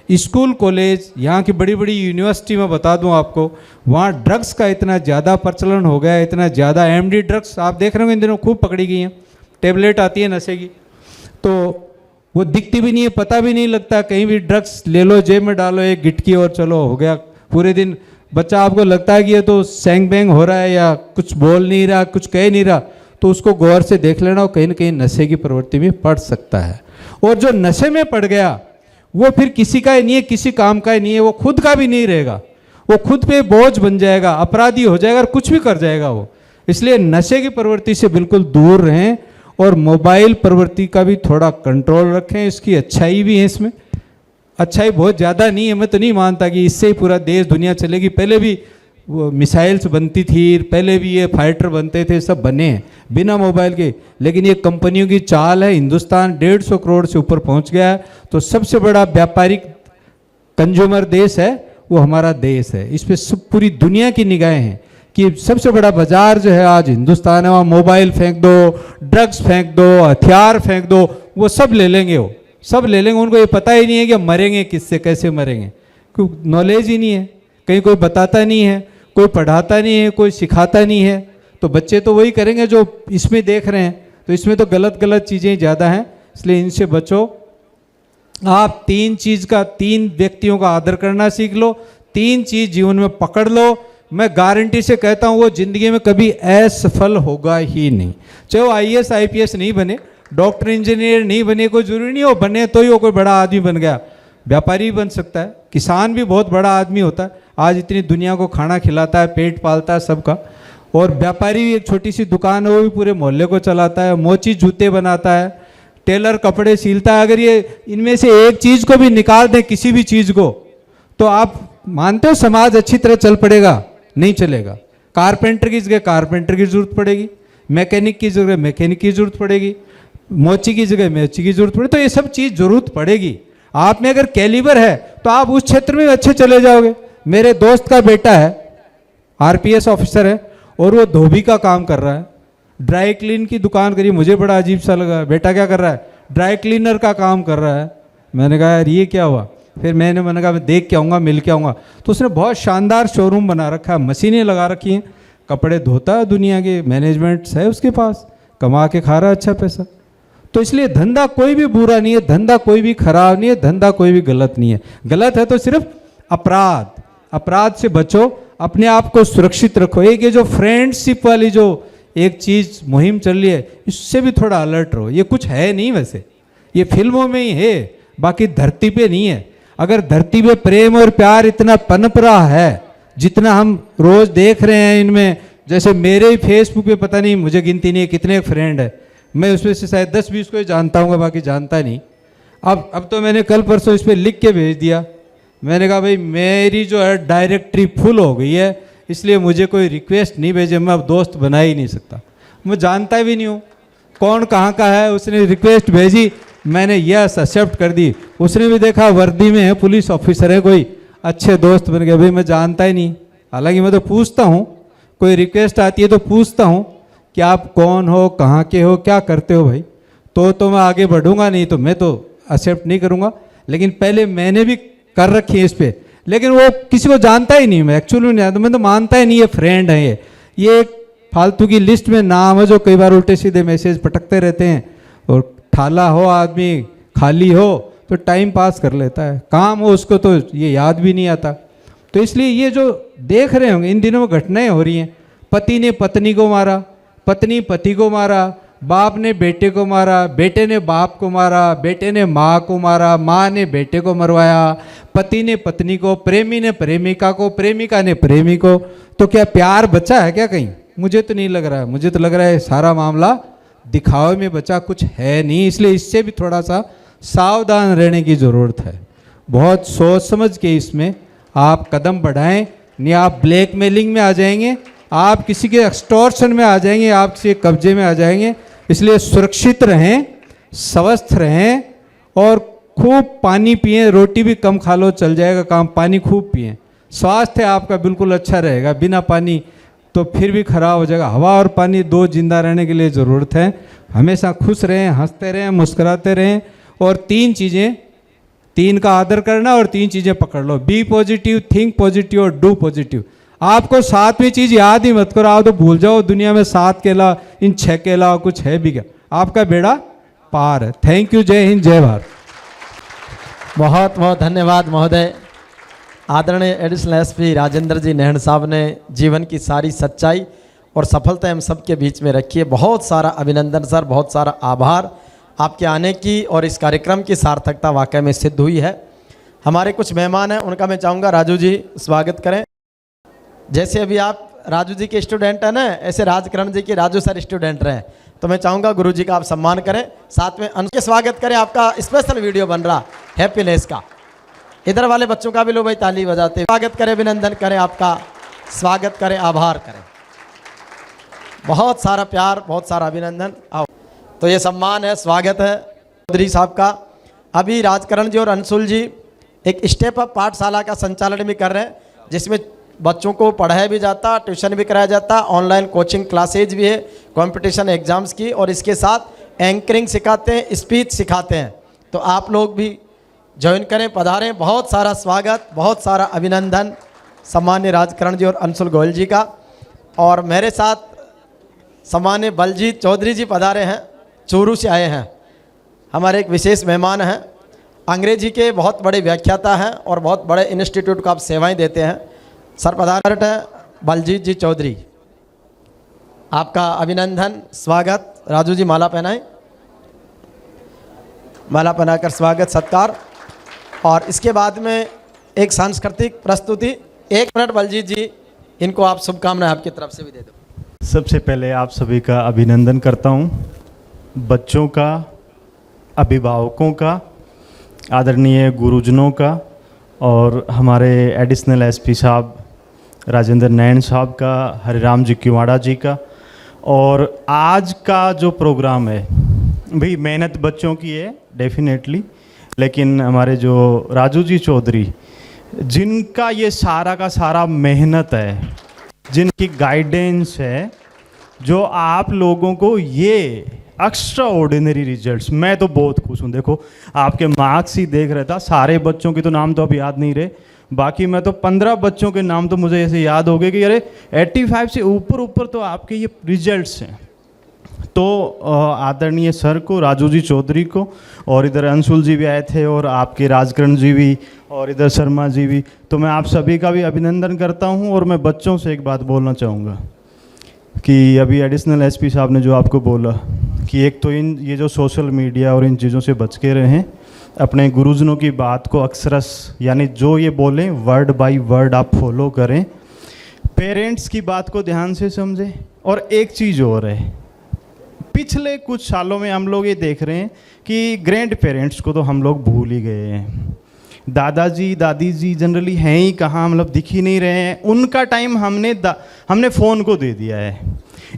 B: स्कूल कॉलेज, यहाँ की बड़ी बड़ी यूनिवर्सिटी में बता दूं आपको, वहाँ ड्रग्स का इतना ज़्यादा प्रचलन हो गया है, इतना ज़्यादा एमडी ड्रग्स आप देख रहे हो इन दिनों खूब पकड़ी गई हैं। टेबलेट आती है नशे की, तो वो दिखती भी नहीं है, पता भी नहीं लगता, कहीं भी ड्रग्स ले लो, जेब में डालो एक गिटकी और चलो हो गया। पूरे दिन बच्चा आपको लगता है कि ये तो सेंग बेंग हो रहा है या कुछ बोल नहीं रहा, कुछ कह नहीं रहा, तो उसको गौर से देख लेना, और कहीं ना कहीं नशे की प्रवृत्ति में पड़ सकता है। और जो नशे में पड़ गया वो फिर किसी का ही नहीं है, किसी काम का ही नहीं है, वो खुद का भी नहीं रहेगा, वो खुद पे बोझ बन जाएगा, अपराधी हो जाएगा और कुछ भी कर जाएगा वो। इसलिए नशे की प्रवृत्ति से बिल्कुल दूर रहें और मोबाइल प्रवृत्ति का भी थोड़ा कंट्रोल रखें। इसकी अच्छाई भी है, इसमें अच्छाई बहुत ज़्यादा नहीं है, मैं तो नहीं मानता कि इससे ही पूरा देश दुनिया चलेगी। पहले भी वो मिसाइल्स बनती थी, पहले भी ये फाइटर बनते थे, सब बने हैं बिना मोबाइल के, लेकिन ये कंपनियों की चाल है। हिंदुस्तान 150 करोड़ से ऊपर पहुंच गया है, तो सबसे बड़ा व्यापारिक कंज्यूमर देश है वो हमारा देश है। इस पर सब पूरी दुनिया की निगाहें हैं कि सबसे बड़ा बाजार जो है आज हिंदुस्तान है। वहाँ मोबाइल फेंक दो, ड्रग्स फेंक दो, हथियार फेंक दो, वो सब ले लेंगे, वो सब ले लेंगे। उनको ये पता ही नहीं है कि मरेंगे किससे, कैसे मरेंगे, क्योंकि नॉलेज ही नहीं है, कहीं कोई बताता नहीं है, कोई पढ़ाता नहीं है, कोई सिखाता नहीं है, तो बच्चे तो वही करेंगे जो इसमें देख रहे हैं। तो इसमें तो गलत गलत चीज़ें ज़्यादा हैं, इसलिए इनसे बचो। आप तीन व्यक्तियों का आदर करना सीख लो, 3 चीज़ जीवन में पकड़ लो, मैं गारंटी से कहता हूँ वो जिंदगी में कभी असफल होगा ही नहीं। चाहे वो IAS IPS नहीं बने, डॉक्टर इंजीनियर नहीं बने, कोई जरूरी नहीं हो बने तो ही वो कोई बड़ा आदमी बन गया, व्यापारी बन सकता है, किसान भी बहुत बड़ा आदमी होता है, आज इतनी दुनिया को खाना खिलाता है, पेट पालता है सबका। और व्यापारी भी एक छोटी सी दुकान है, वो भी पूरे मोहल्ले को चलाता है, मोची जूते बनाता है, टेलर कपड़े सिलता है। अगर ये इनमें से एक चीज़ को भी निकाल दें, किसी भी चीज़ को, तो आप मानते हो समाज अच्छी तरह चल पड़ेगा? नहीं चलेगा। कारपेंटर की जगह कारपेंटर की जरूरत पड़ेगी, मैकेनिक की जगह मैकेनिक की जरूरत पड़ेगी, मोची की जगह मोची की जरूरत पड़ेगी, तो ये सब चीज़ जरूरत पड़ेगी। आप में अगर कैलिबर है तो आप उस क्षेत्र में अच्छे चले जाओगे। मेरे दोस्त का बेटा है, RPS ऑफिसर है, और वो धोबी का काम कर रहा है, ड्राई क्लीन की दुकान करी। मुझे बड़ा अजीब सा लगा, बेटा क्या कर रहा है? ड्राई क्लीनर का काम कर रहा है। मैंने कहा यार ये क्या हुआ? फिर मैंने कहा मैं देख के आऊँगा, मिल के आऊँगा। तो उसने बहुत शानदार शोरूम बना रखा है, मशीनें लगा रखी हैं, कपड़े धोता है, दुनिया के मैनेजमेंट्स है उसके पास, कमा के खा रहा है अच्छा पैसा। तो इसलिए धंधा कोई भी बुरा नहीं है, धंधा कोई भी खराब नहीं है, धंधा कोई भी गलत नहीं है। गलत है तो सिर्फ अपराध, अपराध से बचो, अपने आप को सुरक्षित रखो। एक ये जो फ्रेंडशिप वाली जो एक चीज़ मुहिम चल रही है, इससे भी थोड़ा अलर्ट रहो। ये कुछ है नहीं, वैसे ये फिल्मों में ही है, बाकी धरती पे नहीं है। अगर धरती पे प्रेम और प्यार इतना पनप रहा है जितना हम रोज देख रहे हैं इनमें, जैसे मेरे ही फेसबुक पे पता नहीं, मुझे गिनती नहीं है कितने फ्रेंड है, मैं उसमें से शायद 10-20 को ही जानता हूँ, बाकी जानता नहीं। अब तो मैंने कल परसों इस पर लिख के भेज दिया, मैंने कहा भाई मेरी जो है डायरेक्टरी फुल हो गई है, इसलिए मुझे कोई रिक्वेस्ट नहीं भेजे, मैं अब दोस्त बना ही नहीं सकता। मैं जानता भी नहीं हूँ कौन कहाँ का है, उसने रिक्वेस्ट भेजी, मैंने यस एक्सेप्ट कर दी। उसने भी देखा वर्दी में है, पुलिस ऑफिसर है, कोई अच्छे दोस्त बन गए। भाई मैं जानता ही नहीं, हालांकि मैं तो पूछता हूँ, कोई रिक्वेस्ट आती है तो पूछता हूँ कि आप कौन हो, कहाँ के हो, क्या करते हो भाई, तो मैं आगे बढ़ूंगा, नहीं तो मैं तो एक्सेप्ट नहीं करूँगा। लेकिन पहले मैंने भी कर रखी है इस पर, लेकिन वो किसी को जानता ही नहीं, मैं एक्चुअली नहीं जानता, मैं तो मानता ही नहीं ये फ्रेंड है। ये एक फालतू की लिस्ट में नाम है जो कई बार उल्टे सीधे मैसेज पटकते रहते हैं, और ठाला हो आदमी, खाली हो तो टाइम पास कर लेता है, काम हो उसको तो ये याद भी नहीं आता। तो इसलिए ये जो देख रहे होंगे इन दिनों में घटनाएं हो रही हैं, पति ने पत्नी को मारा, पत्नी पति को मारा, बाप ने बेटे को मारा, बेटे ने बाप को मारा, बेटे ने माँ को मारा, माँ ने बेटे को मरवाया, पति ने पत्नी को, प्रेमी ने प्रेमिका को, प्रेमिका ने प्रेमी को। तो क्या प्यार बचा है क्या कहीं? मुझे तो नहीं लग रहा है, मुझे तो लग रहा है सारा मामला दिखावे में बचा कुछ है नहीं। इसलिए इससे भी थोड़ा सा सावधान रहने की ज़रूरत है, बहुत सोच समझ के इसमें आप कदम बढ़ाएं, नहीं आप ब्लैकमेलिंग में आ जाएंगे, आप किसी के एक्सटॉर्शन में आ जाएंगे, आप किसी के कब्जे में आ जाएंगे। इसलिए सुरक्षित रहें, स्वस्थ रहें और खूब पानी पिएं, रोटी भी कम खा लो चल जाएगा काम, पानी खूब पिएं, स्वास्थ्य आपका बिल्कुल अच्छा रहेगा। बिना पानी तो फिर भी खराब हो जाएगा। हवा और पानी दो जिंदा रहने के लिए ज़रूरत है। हमेशा खुश रहें, हंसते रहें, मुस्कुराते रहें। और 3 चीज़ें 3 का आदर करना और 3 चीज़ें पकड़ लो, बी पॉजिटिव, थिंक पॉजिटिव और डू पॉजिटिव। आपको 7वीं चीज़ याद ही मत करो, आप तो भूल जाओ दुनिया में 7 के अलावा, इन 6 के अलावा कुछ है भी क्या, आपका बेड़ा पार है। थैंक यू, जय हिंद, जय भारत।
A: बहुत बहुत धन्यवाद महोदय। आदरणीय एडिशनल एसपी राजेंद्र जी नैन साहब ने जीवन की सारी सच्चाई और सफलता हम सबके बीच में रखी है। बहुत सारा अभिनंदन सर, बहुत सारा आभार आपके आने की, और इस कार्यक्रम की सार्थकता वाकई में सिद्ध हुई है। हमारे कुछ मेहमान हैं, उनका मैं चाहूँगा राजू जी स्वागत करें। जैसे अभी आप राजू जी के स्टूडेंट हैं ना, ऐसे राजकरण जी के राजू सर स्टूडेंट रहे, तो मैं चाहूँगा गुरु जी का आप सम्मान करें, साथ में अंश के स्वागत करें। आपका स्पेशल वीडियो बन रहा हैप्पीनेस का, इधर वाले बच्चों का भी लो भाई ताली बजाते, स्वागत करें, अभिनंदन करें, आपका स्वागत करें, आभार करें। बहुत सारा प्यार, बहुत सारा अभिनंदन। आओ, तो ये सम्मान है, स्वागत है चौधरी साहब का। अभी राजकरण जी और अंशुल जी एक स्टेप अप पाठशाला का संचालन भी कर रहे हैं, जिसमें बच्चों को पढ़ाया भी जाता, ट्यूशन भी कराया जाता, ऑनलाइन कोचिंग क्लासेज भी है कंपटीशन एग्जाम्स की, और इसके साथ एंकरिंग सिखाते हैं, स्पीच सिखाते हैं। तो आप लोग भी ज्वाइन करें, पधारें। बहुत सारा स्वागत, बहुत सारा अभिनंदन सम्मान्य राजकरण जी और अंशुल गोयल जी का। और मेरे साथ सम्मान्य बलजीत चौधरी जी पधारे हैं, चूरू से आए हैं, हमारे एक विशेष मेहमान हैं। अंग्रेजी के बहुत बड़े व्याख्याता हैं और बहुत बड़े इंस्टीट्यूट को आप सेवाएं देते हैं। सर पधारट है बलजीत जी चौधरी, आपका अभिनंदन, स्वागत। राजू जी माला पहनाएं, माला पहनाकर स्वागत सत्कार। और इसके बाद में एक सांस्कृतिक प्रस्तुति, 1 मिनट बलजीत जी, इनको आप शुभकामनाएं आपकी तरफ से भी दे दो।
C: सबसे पहले आप सभी का अभिनंदन करता हूं, बच्चों का, अभिभावकों का, आदरणीय गुरुजनों का, और हमारे एडिशनल एसपी साहब राजेंद्र नैन साहब का, हरिराम जी किवाड़ा जी का। और आज का जो प्रोग्राम है भाई, मेहनत बच्चों की है डेफिनेटली, लेकिन हमारे जो राजू जी चौधरी, जिनका ये सारा का सारा मेहनत है, जिनकी गाइडेंस है, जो आप लोगों को ये एक्स्ट्रा ऑर्डिनरी रिजल्ट्स, मैं तो बहुत खुश हूँ। देखो आपके मार्क्स ही देख रहा था, सारे बच्चों के तो नाम तो अब याद नहीं रहे, बाकी मैं तो 15 बच्चों के नाम तो मुझे ऐसे याद हो गए कि अरे 85 से ऊपर ऊपर तो आपके ये रिजल्ट्स हैं। तो आदरणीय सर को, राजू जी चौधरी को, और इधर अंशुल जी भी आए थे, और आपके राजकरण जी भी, और इधर शर्मा जी भी, तो मैं आप सभी का भी अभिनंदन करता हूं। और मैं बच्चों से एक बात बोलना चाहूँगा कि अभी एडिशनल एसपी साहब ने जो आपको बोला कि एक तो ये जो सोशल मीडिया और इन चीज़ों से बच के रहें, अपने गुरुजनों की बात को अक्सरस, यानी जो ये बोलें वर्ड बाय वर्ड आप फॉलो करें, पेरेंट्स की बात को ध्यान से समझें। और एक चीज़ और है, पिछले कुछ सालों में हम लोग ये देख रहे हैं कि ग्रैंड पेरेंट्स को तो हम लोग भूल ही गए हैं। दादाजी दादी जी जनरली हैं ही कहाँ, मतलब दिख ही नहीं रहे हैं। उनका टाइम हमने फ़ोन को दे दिया है,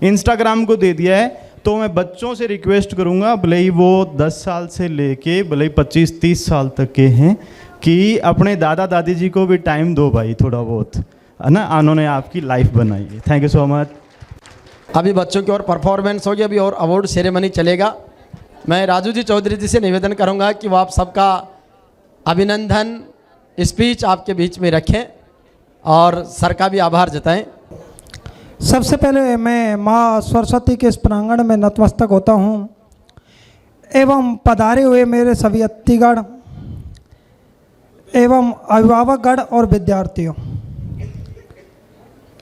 C: इंस्टाग्राम को दे दिया है। तो मैं बच्चों से रिक्वेस्ट करूँगा, भले ही वो 10 साल से लेके भले ही 25-30 साल तक के हैं, कि अपने दादा दादी जी को भी टाइम दो भाई, थोड़ा बहुत, है ना। उन्होंने आपकी लाइफ बनाई है। Thank you so much.
A: अभी बच्चों की और परफॉर्मेंस होगी, अभी और अवार्ड सेरेमनी चलेगा। मैं राजू जी चौधरी जी से निवेदन करूंगा कि वो आप सबका अभिनंदन स्पीच आपके बीच में रखें और सर का भी आभार जताएं।
D: सबसे पहले मैं माँ सरस्वती के इस प्रांगण में नतमस्तक होता हूँ एवं पधारे हुए मेरे सभी अतिथिगण एवं अभिभावकगण और विद्यार्थियों।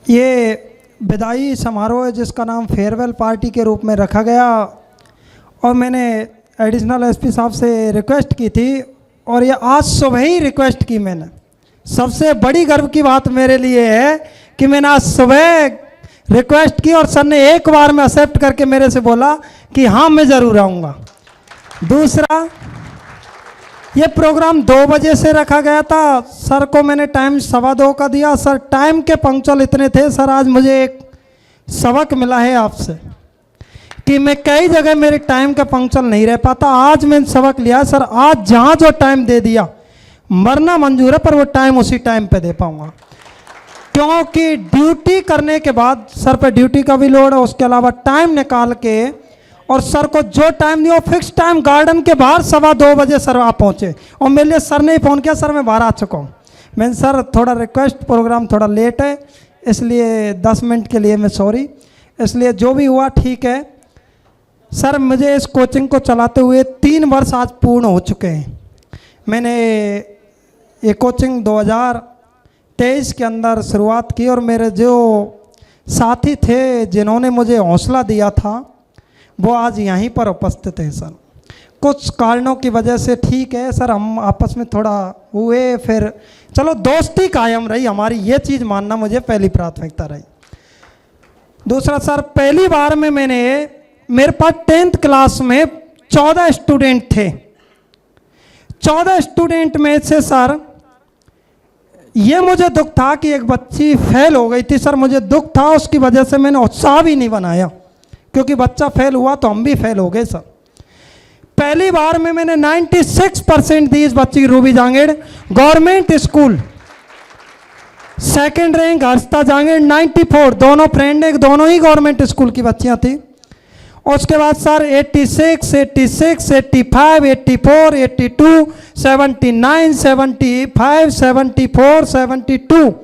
D: ये विदाई समारोह है जिसका नाम फेयरवेल पार्टी के रूप में रखा गया, और मैंने एडिशनल एसपी साहब से रिक्वेस्ट की थी, और ये आज सुबह ही रिक्वेस्ट की मैंने। सबसे बड़ी गर्व की बात मेरे लिए है कि मैंने आज सुबह रिक्वेस्ट की और सर ने एक बार में एक्सेप्ट करके मेरे से बोला कि हाँ मैं ज़रूर आऊँगा। दूसरा, ये प्रोग्राम 2 बजे से रखा गया था, सर को मैंने टाइम 2:15 का दिया। सर टाइम के पंक्चुअल इतने थे। सर आज मुझे एक सबक मिला है आपसे कि मैं कई जगह मेरे टाइम का पंक्चुअल नहीं रह पाता। आज मैंने सबक लिया सर, आज जहाँ जो टाइम दे दिया मरना मंजूर है, पर वो टाइम उसी टाइम पे दे पाऊँगा, क्योंकि ड्यूटी करने के बाद सर पे ड्यूटी का भी लोड है, उसके अलावा टाइम निकाल के और सर को जो टाइम दिया फिक्स टाइम गार्डन के बाहर 2:15 बजे सर आप पहुँचे, और मेरे लिए सर ने ही फ़ोन किया, सर मैं बाहर आ चुका हूँ। मैंने सर थोड़ा रिक्वेस्ट, प्रोग्राम थोड़ा लेट है इसलिए 10 मिनट के लिए मैं सॉरी, इसलिए जो भी हुआ ठीक है। सर मुझे इस कोचिंग को चलाते हुए 3 वर्ष आज पूर्ण हो चुके हैं। मैंने ये कोचिंग 2023 के अंदर शुरुआत की, और मेरे जो साथी थे जिन्होंने मुझे हौसला दिया था वो आज यहीं पर उपस्थित हैं सर। कुछ कारणों की वजह से ठीक है सर, हम आपस में थोड़ा हुए, फिर चलो दोस्ती कायम रही हमारी, ये चीज़ मानना मुझे पहली प्राथमिकता रही। दूसरा सर, पहली बार में मेरे पास 10th क्लास में 14 स्टूडेंट थे। 14 स्टूडेंट में से सर ये मुझे दुख था कि एक बच्ची फेल हो गई थी। सर मुझे दुख था, उसकी वजह से मैंने उत्साह भी नहीं बनाया, क्योंकि बच्चा फेल हुआ तो हम भी फेल हो गए सर। पहली बार में मैंने 96% दी इस बच्ची की, Ruby Jangid government school. Second rank Harshita Jangid 94, दोनों फ्रेंड है, दोनों ही गवर्नमेंट स्कूल की बच्चियां थी। उसके बाद सर 86, 86, 85, 84, 82, 79, 75, 74, 72,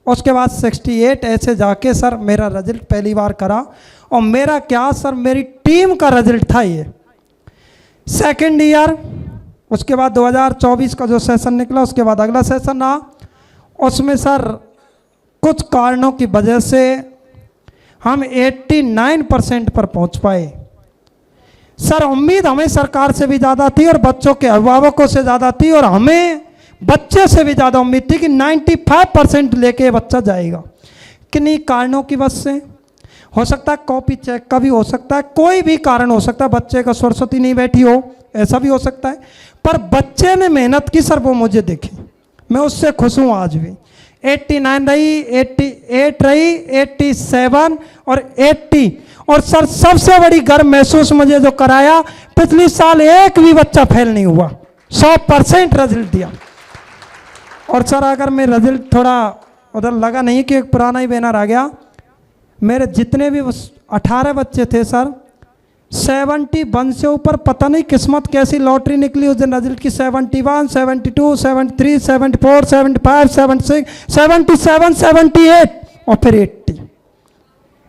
D: उसके बाद 68, ऐसे जाके सर मेरा रिजल्ट पहली बार करा। और मेरा क्या सर, मेरी टीम का रिजल्ट था ये। सेकेंड ईयर, उसके बाद 2024 का जो सेशन निकला, उसके बाद अगला सेशन रहा, उसमें सर कुछ कारणों की वजह से हम 89% पर पहुंच पाए। सर उम्मीद हमें सरकार से भी ज़्यादा थी और बच्चों के अभिभावकों से ज़्यादा थी, और हमें बच्चे से भी ज़्यादा उम्मीद थी कि 95% लेके बच्चा जाएगा। किन्हीं कारणों की वजह से, हो सकता है कॉपी चेक का भी हो सकता है, कोई भी कारण हो सकता है, बच्चे का सरस्वती नहीं बैठी हो, ऐसा भी हो सकता है, पर बच्चे ने मेहनत की सर, वो मुझे दिखी, मैं उससे खुश हूँ आज भी। 89 रही, 88 रही, 87 और 80, और सर सबसे बड़ी गर्व महसूस मुझे जो कराया, पिछले साल एक भी बच्चा फेल नहीं हुआ, 100% रिजल्ट दिया। और सर अगर मैं रिजल्ट थोड़ा उधर लगा नहीं कि एक पुराना ही बैनर आ गया, मेरे जितने भी 18 बच्चे थे सर, 71 से ऊपर, पता नहीं किस्मत कैसी लॉटरी निकली उस दिन रिजल्ट की, 71, 72, 73, 74, 75, 76, 77, 78 और फिर 80।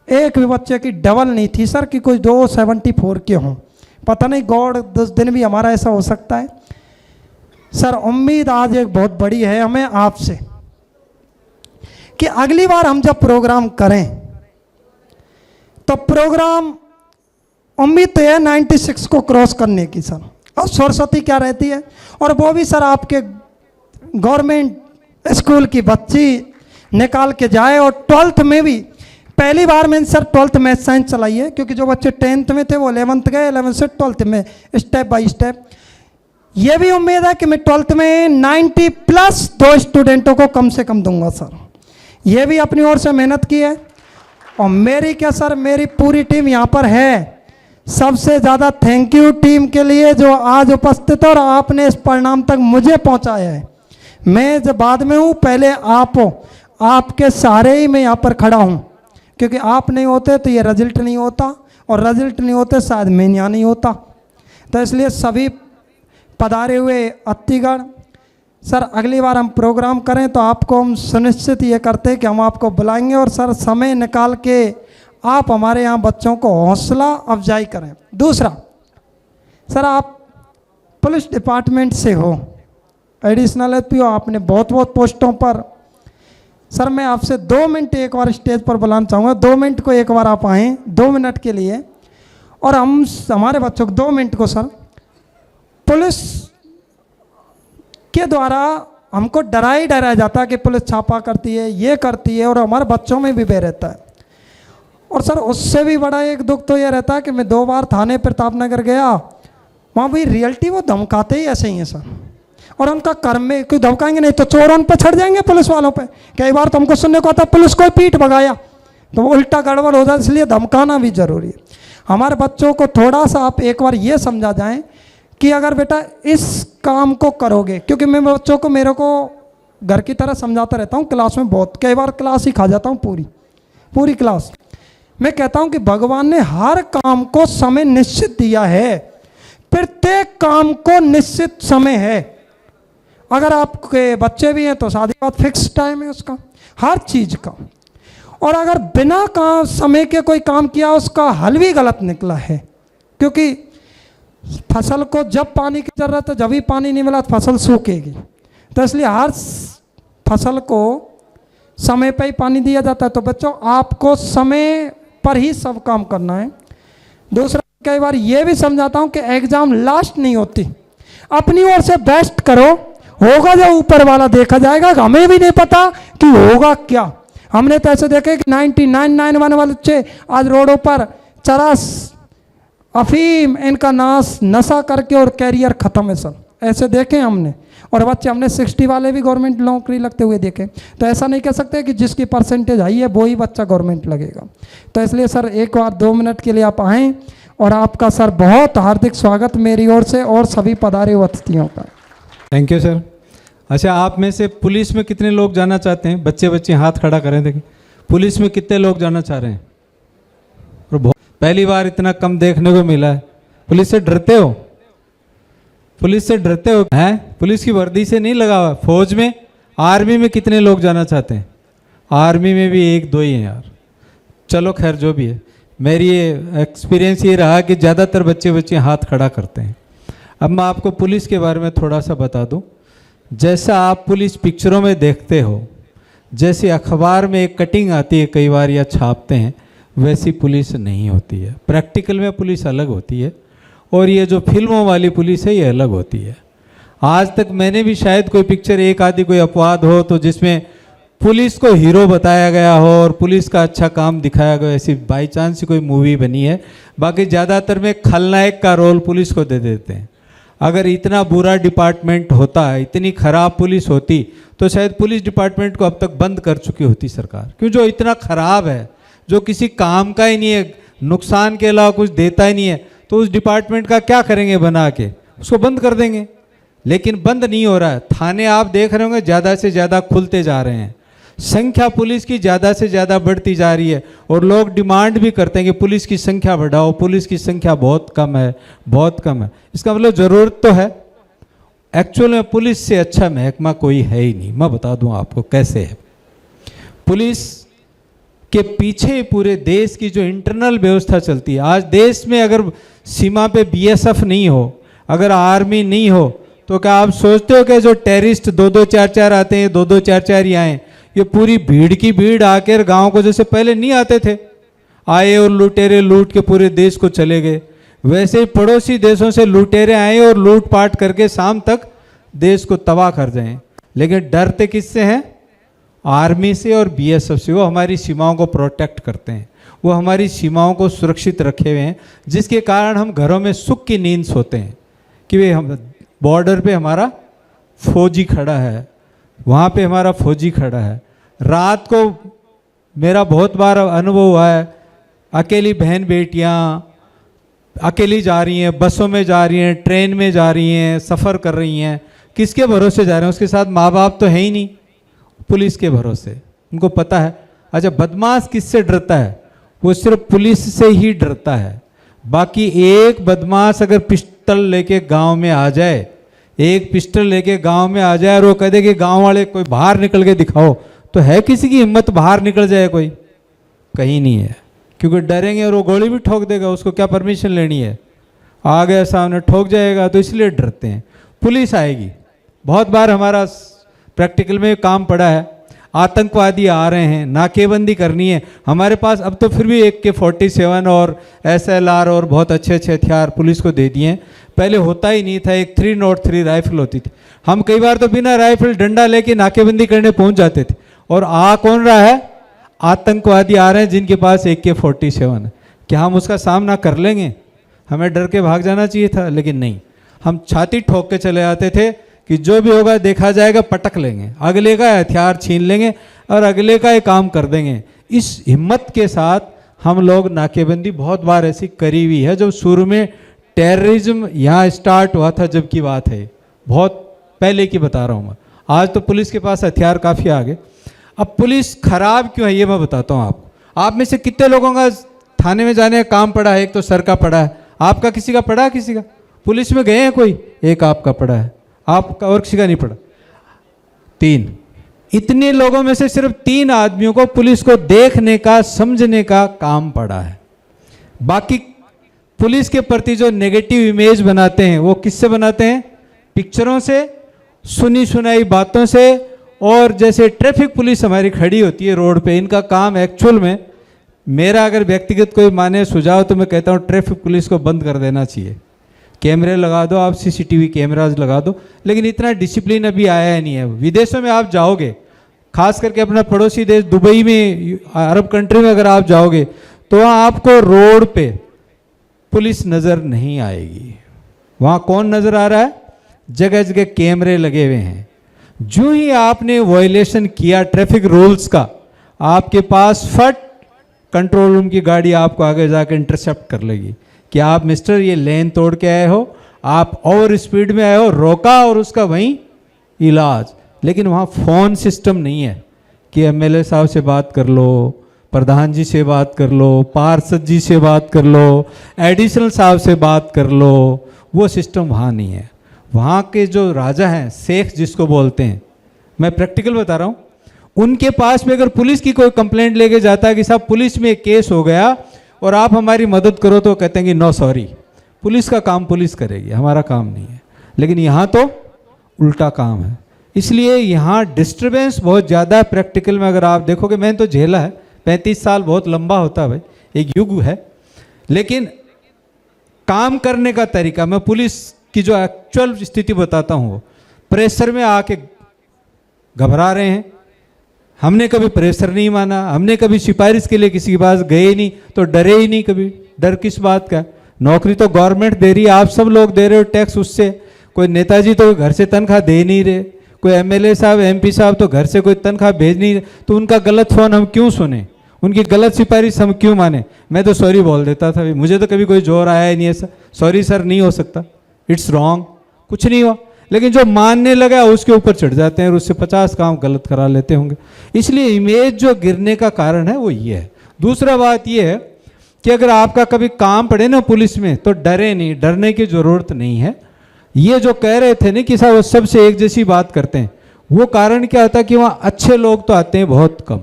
D: एक भी बच्चे की डबल नहीं थी सर कि कोई 2 74 के हों, पता नहीं गॉड 10 दिन भी हमारा ऐसा हो सकता है। सर उम्मीद आज एक बहुत बड़ी है हमें आपसे कि अगली बार हम जब प्रोग्राम करें तो प्रोग्राम उम्मीद तो है 96 को क्रॉस करने की सर। और सरस्वती क्या रहती है, और वो भी सर आपके गवर्नमेंट स्कूल की बच्ची निकाल के जाए। और 12th में भी पहली बार मैंने सर 12th मैथ साइंस चलाई है, क्योंकि जो बच्चे 10th में थे वो 11th गए, 11th से 12th में स्टेप बाय स्टेप। ये भी उम्मीद है कि मैं 12th में 90+ 2 स्टूडेंटों को कम से कम दूंगा सर। ये भी अपनी ओर से मेहनत की है। और मेरी क्या सर, मेरी पूरी टीम यहाँ पर है। सबसे ज़्यादा थैंक यू टीम के लिए जो आज उपस्थित है और आपने इस परिणाम तक मुझे पहुँचाया है। मैं जब बाद में हूँ, पहले आप हो, आपके सहारे ही मैं यहाँ पर खड़ा हूँ, क्योंकि आप नहीं होते तो ये रिजल्ट नहीं होता, और रिजल्ट नहीं होते शायद मैं यहाँ नहीं होता। तो इसलिए सभी पधारे हुए अतिथिगण, सर अगली बार हम प्रोग्राम करें तो आपको हम सुनिश्चित ये करते हैं कि हम आपको बुलाएंगे, और सर समय निकाल के आप हमारे यहाँ बच्चों को हौसला अफजाई करें। दूसरा सर, आप पुलिस डिपार्टमेंट से हो, एडिशनल एसपी हो, आपने बहुत बहुत पोस्टों पर। सर मैं आपसे 2 मिनट एक बार स्टेज पर बुलाना चाहूँगा। 2 मिनट को एक बार आप आएँ, 2 मिनट के लिए, और हम हमारे बच्चों को 2 मिनट को सर पुलिस के द्वारा हमको डराया जाता है कि पुलिस छापा करती है, ये करती है, और हमारे बच्चों में भी भय रहता है। और सर उससे भी बड़ा एक दुख तो ये रहता है कि मैं 2 बार थाने प्रतापनगर गया, वहाँ भी रियलिटी वो धमकाते ही ऐसे ही हैं सर, और उनका कर्म में कोई धमकाएंगे नहीं तो चोर उन पर छड़ जाएंगे पुलिस वालों पे। कई बार तो हमको सुनने को आता पुलिस को पीठ भगाया, तो वो उल्टा गड़बड़ हो जाए, इसलिए धमकाना भी जरूरी है। हमारे बच्चों को थोड़ा सा आप एक बार ये समझा जाएं कि अगर बेटा इस काम को करोगे, क्योंकि मैं बच्चों को मेरे को घर की तरह समझाता रहता हूँ, क्लास में बहुत कई बार क्लास ही खा जाता हूँ, पूरी क्लास। मैं कहता हूं कि भगवान ने हर काम को समय निश्चित दिया है, प्रत्येक काम को निश्चित समय है। अगर आपके बच्चे भी हैं तो शादी के बाद फिक्स टाइम है उसका, हर चीज़ का। और अगर बिना काम समय के कोई काम किया उसका हल भी गलत निकला है, क्योंकि फसल को जब पानी की ज़रूरत है, जब भी पानी नहीं मिला तो फसल सूखेगी। तो इसलिए हर फसल को समय पर ही पानी दिया जाता है। तो बच्चों, आपको समय पर ही सब काम करना है। दूसरा, कई बार ये भी समझाता हूँ कि एग्ज़ाम लास्ट नहीं होती, अपनी ओर से बेस्ट करो, होगा जो ऊपर वाला देखा जाएगा। हमें भी नहीं पता कि होगा क्या। हमने तो ऐसे देखे कि 9991 वाले बच्चे आज रोडों पर चरस, अफीम, इनका नाश, नशा करके और कैरियर ख़त्म है सर, ऐसे देखे हमने। और बच्चे हमने 60 वाले भी गवर्नमेंट नौकरी लगते हुए देखे। तो ऐसा नहीं कह सकते कि जिसकी परसेंटेज हाई है वो ही बच्चा गवर्नमेंट लगेगा। तो इसलिए सर एक बार 2 मिनट के लिए आप आएँ, और आपका सर बहुत हार्दिक स्वागत मेरी ओर से और सभी पधारे अतिथियों का।
B: Thank you sir. अच्छा, आप में से पुलिस में कितने लोग जाना चाहते हैं? बच्चे बच्चे हाथ खड़ा करें, देखें पुलिस में कितने लोग जाना चाह रहे हैं? और बहुत पहली बार इतना कम देखने को मिला है। पुलिस से डरते हो? पुलिस से डरते हो हैं? पुलिस की वर्दी से नहीं लगा हुआ। फौज में, आर्मी में कितने लोग जाना चाहते हैं? आर्मी में भी 1-2 ही हैं यार। चलो खैर, जो भी है, मेरी ये एक्सपीरियंस ये रहा कि ज़्यादातर बच्चे बच्चे हाथ खड़ा करते हैं। अब मैं आपको पुलिस के बारे में थोड़ा सा बता दूं। जैसा आप पुलिस पिक्चरों में देखते हो, जैसे अखबार में एक कटिंग आती है कई बार या छापते हैं, वैसी पुलिस नहीं होती है। प्रैक्टिकल में पुलिस अलग होती है, और ये जो फिल्मों वाली पुलिस है ये अलग होती है। आज तक मैंने भी शायद कोई पिक्चर, एक आदि कोई अपवाद हो तो जिसमें पुलिस को हीरो बताया गया हो और पुलिस का अच्छा काम दिखाया गया, ऐसी बाई चांस कोई मूवी बनी है। बाकी ज़्यादातर में खलनायक का रोल पुलिस को दे देते हैं। अगर इतना बुरा डिपार्टमेंट होता है, इतनी खराब पुलिस होती, तो शायद पुलिस डिपार्टमेंट को अब तक बंद कर चुकी होती सरकार। क्यों? जो इतना खराब है, जो किसी काम का ही नहीं है, नुकसान के अलावा कुछ देता ही नहीं है, तो उस डिपार्टमेंट का क्या करेंगे बना के? उसको बंद कर देंगे। लेकिन बंद नहीं हो रहा है। थाने आप देख रहे होंगे ज़्यादा से ज़्यादा खुलते जा रहे हैं। संख्या पुलिस की ज़्यादा से ज़्यादा बढ़ती जा रही है, और लोग डिमांड भी करते हैं कि पुलिस की संख्या बढ़ाओ, पुलिस की संख्या बहुत कम है, बहुत कम है। इसका मतलब ज़रूरत तो है। एक्चुअल में पुलिस से अच्छा महकमा कोई है ही नहीं। मैं बता दूं आपको कैसे है। पुलिस के पीछे पूरे देश की जो इंटरनल व्यवस्था चलती है। आज देश में अगर सीमा पे BSF नहीं हो, अगर आर्मी नहीं हो, तो क्या आप सोचते हो कि जो टेररिस्ट 2-2 4-4 आते हैं, 2-2 4-4 ही आए, ये पूरी भीड़ की भीड़ आकर गांव को, जैसे पहले नहीं आते थे, आए और लुटेरे लूट के पूरे देश को चले गए, वैसे ही पड़ोसी देशों से लुटेरे आए और लूट पाट करके शाम तक देश को तबाह कर जाएं। लेकिन डरते किससे हैं? आर्मी से और BSF से। वो हमारी सीमाओं को प्रोटेक्ट करते हैं, वो हमारी सीमाओं को सुरक्षित रखे हुए हैं, जिसके कारण हम घरों में सुख की नींद सोते हैं कि वे हम बॉर्डर पे हमारा फौजी खड़ा है, वहाँ पे हमारा फौजी खड़ा है। रात को मेरा बहुत बार अनुभव हुआ है, अकेली बहन बेटियाँ अकेली जा रही हैं, बसों में जा रही हैं, ट्रेन में जा रही हैं, सफ़र कर रही हैं, किसके भरोसे जा रहे हैं? उसके साथ माँ बाप तो है ही नहीं, पुलिस के भरोसे। उनको पता है। अच्छा, बदमाश किससे डरता है? वो सिर्फ पुलिस से ही डरता है। बाकी एक बदमाश अगर पिस्टल लेके गांव में आ जाए, एक पिस्टल लेके गांव में आ जाए और वो कह दे कि गांव वाले कोई बाहर निकल के दिखाओ, तो है किसी की हिम्मत बाहर निकल जाए? कोई कहीं नहीं है, क्योंकि डरेंगे और वो गोली भी ठोक देगा। उसको क्या परमिशन लेनी है? आ गया सामने ठोक जाएगा, तो इसलिए डरते हैं। पुलिस आएगी। बहुत बार हमारा प्रैक्टिकल में काम पड़ा है, आतंकवादी आ रहे हैं, नाकेबंदी करनी है। हमारे पास अब तो फिर भी AK-47 और SLR और बहुत अच्छे अच्छे हथियार पुलिस को दे दिए हैं। पहले होता ही नहीं था। एक 303 राइफल होती थी। हम कई बार तो बिना राइफल डंडा लेके नाकेबंदी करने पहुंच जाते थे। और आ कौन रहा है? आतंकवादी आ रहे हैं जिनके पास AK-47 है। क्या हम उसका सामना कर लेंगे? हमें डर के भाग जाना चाहिए था, लेकिन नहीं, हम छाती ठोक के चले आते थे कि जो भी होगा देखा जाएगा, पटक लेंगे, अगले का हथियार छीन लेंगे और अगले का ये काम कर देंगे। इस हिम्मत के साथ हम लोग नाकेबंदी बहुत बार ऐसी करी हुई है। जब शुरू में टेररिज्म यहाँ स्टार्ट हुआ था, जब की बात है, बहुत पहले की बता रहा हूँ मैं। आज तो पुलिस के पास हथियार काफ़ी आ गए। अब पुलिस खराब क्यों है ये मैं बताता हूँ आपको। आप में से कितने लोगों का थाने में जाने का काम पड़ा है? एक तो सर का पड़ा है, आपका किसी का पड़ा है? किसी का पुलिस में गए हैं कोई? एक आपका पड़ा है, आपका और किसी का नहीं पड़ा। 3। इतने लोगों में से सिर्फ 3 आदमियों को पुलिस को देखने का, समझने का काम पड़ा है। बाकी पुलिस के प्रति जो नेगेटिव इमेज बनाते हैं वो किससे बनाते हैं? पिक्चरों से, सुनी सुनाई बातों से, और जैसे ट्रैफिक पुलिस हमारी खड़ी होती है रोड पे, इनका काम एक्चुअल में, मेरा अगर व्यक्तिगत कोई माने सुझाव तो मैं कहता हूँ ट्रैफिक पुलिस को बंद कर देना चाहिए। कैमरे लगा दो आप, सीसीटीवी कैमराज लगा दो, लेकिन इतना डिसिप्लिन अभी आया ही नहीं है। विदेशों में आप जाओगे, खास करके अपना पड़ोसी देश दुबई में, अरब कंट्री में अगर आप जाओगे तो वहाँ आपको रोड पे पुलिस नज़र नहीं आएगी। वहाँ कौन नज़र आ रहा है? जगह जगह कैमरे लगे हुए हैं। जो ही आपने वायलेशन किया ट्रैफिक रूल्स का, आपके पास फट कंट्रोल रूम की गाड़ी आपको आगे जाकर इंटरसेप्ट कर लेगी कि आप मिस्टर ये लेन तोड़ के आए हो, आप ओवर स्पीड में आए हो, रोका और उसका वहीं इलाज। लेकिन वहाँ फ़ोन सिस्टम नहीं है कि एमएलए साहब से बात कर लो, प्रधान जी से बात कर लो, पार्षद जी से बात कर लो, एडिशनल साहब से बात कर लो। वो सिस्टम वहाँ नहीं है। वहाँ के जो राजा हैं, शेख जिसको बोलते हैं, मैं प्रैक्टिकल बता रहा हूँ, उनके पास में अगर पुलिस की कोई कंप्लेंट लेके जाता है कि साहब पुलिस में एक केस हो गया और आप हमारी मदद करो, तो कहते हैं कि नो सॉरी, पुलिस का काम पुलिस करेगी, हमारा काम नहीं है। लेकिन यहाँ तो उल्टा काम है। इसलिए यहाँ डिस्टर्बेंस बहुत ज़्यादा है। प्रैक्टिकल में अगर आप देखोगे, मैंने तो झेला है, 35 साल बहुत लंबा होता है भाई, एक युग है। लेकिन काम करने का तरीका, मैं पुलिस की जो एक्चुअल स्थिति बताता हूँ, प्रेशर में आके घबरा रहे हैं। हमने कभी प्रेशर नहीं माना, हमने कभी सिफारिश के लिए किसी के पास गए नहीं, तो डरे ही नहीं कभी। डर किस बात का? नौकरी तो गवर्नमेंट दे रही है, आप सब लोग दे रहे हो टैक्स उससे। कोई नेताजी तो घर से तनख्वाह दे नहीं रहे, कोई एमएलए साहब, एमपी साहब तो घर से कोई तनख्वाह भेज नहीं रहे, तो उनका गलत फ़ोन हम क्यों सुने, उनकी गलत सिफारिश हम क्यों माने? मैं तो सॉरी बोल देता था, मुझे तो कभी कोई जोर आया ही नहीं ऐसा, सॉरी सर नहीं हो सकता, इट्स रॉन्ग, कुछ नहीं हुआ। लेकिन जो मानने लगा उसके ऊपर चढ़ जाते हैं और उससे 50 काम गलत करा लेते होंगे। इसलिए इमेज जो गिरने का कारण है वो ये है। दूसरा बात ये है कि अगर आपका कभी काम पड़े ना पुलिस में, तो डरे नहीं, डरने की ज़रूरत नहीं है। ये जो कह रहे थे ना कि साहब वो सबसे एक जैसी बात करते हैं, वो कारण क्या होता है कि वहाँ अच्छे लोग तो आते हैं बहुत कम,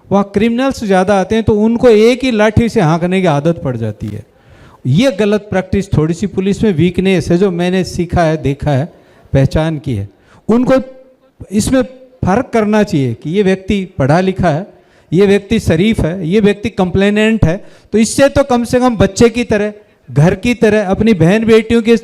B: वहाँ क्रिमिनल्स ज़्यादा आते हैं, तो उनको एक ही लाठी से हाँकने की आदत पड़ जाती है। ये गलत प्रैक्टिस थोड़ी सी पुलिस में वीकनेस है, जो मैंने सीखा है, देखा है, पहचान की है। उनको इसमें फ़र्क करना चाहिए कि ये व्यक्ति पढ़ा लिखा है, ये व्यक्ति शरीफ है, ये व्यक्ति कंप्लेनेंट है, तो इससे तो कम से कम बच्चे की तरह, घर की तरह, अपनी बहन बेटियों के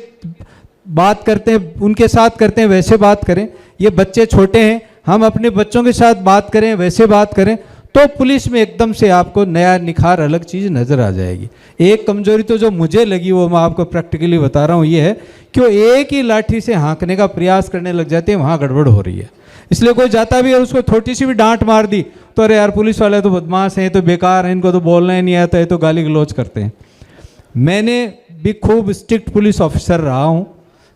B: बात करते हैं, उनके साथ करते हैं, वैसे बात करें। ये बच्चे छोटे हैं, हम अपने बच्चों के साथ बात करें, वैसे बात करें, तो पुलिस में एकदम से आपको नया निखार, अलग चीज़ नज़र आ जाएगी। एक कमजोरी तो जो मुझे लगी वो मैं आपको प्रैक्टिकली बता रहा हूँ, ये है कि वो एक ही लाठी से हाँकने का प्रयास करने लग जाते हैं, वहाँ गड़बड़ हो रही है। इसलिए कोई जाता भी है, उसको थोड़ी सी भी डांट मार दी तो अरे यार पुलिस वाले तो बदमाश हैं, तो बेकार हैं, इनको तो बोलना ही नहीं आता है, तो गाली गलौज करते हैं। मैंने भी खूब स्ट्रिक्ट पुलिस ऑफिसर रहा हूँ,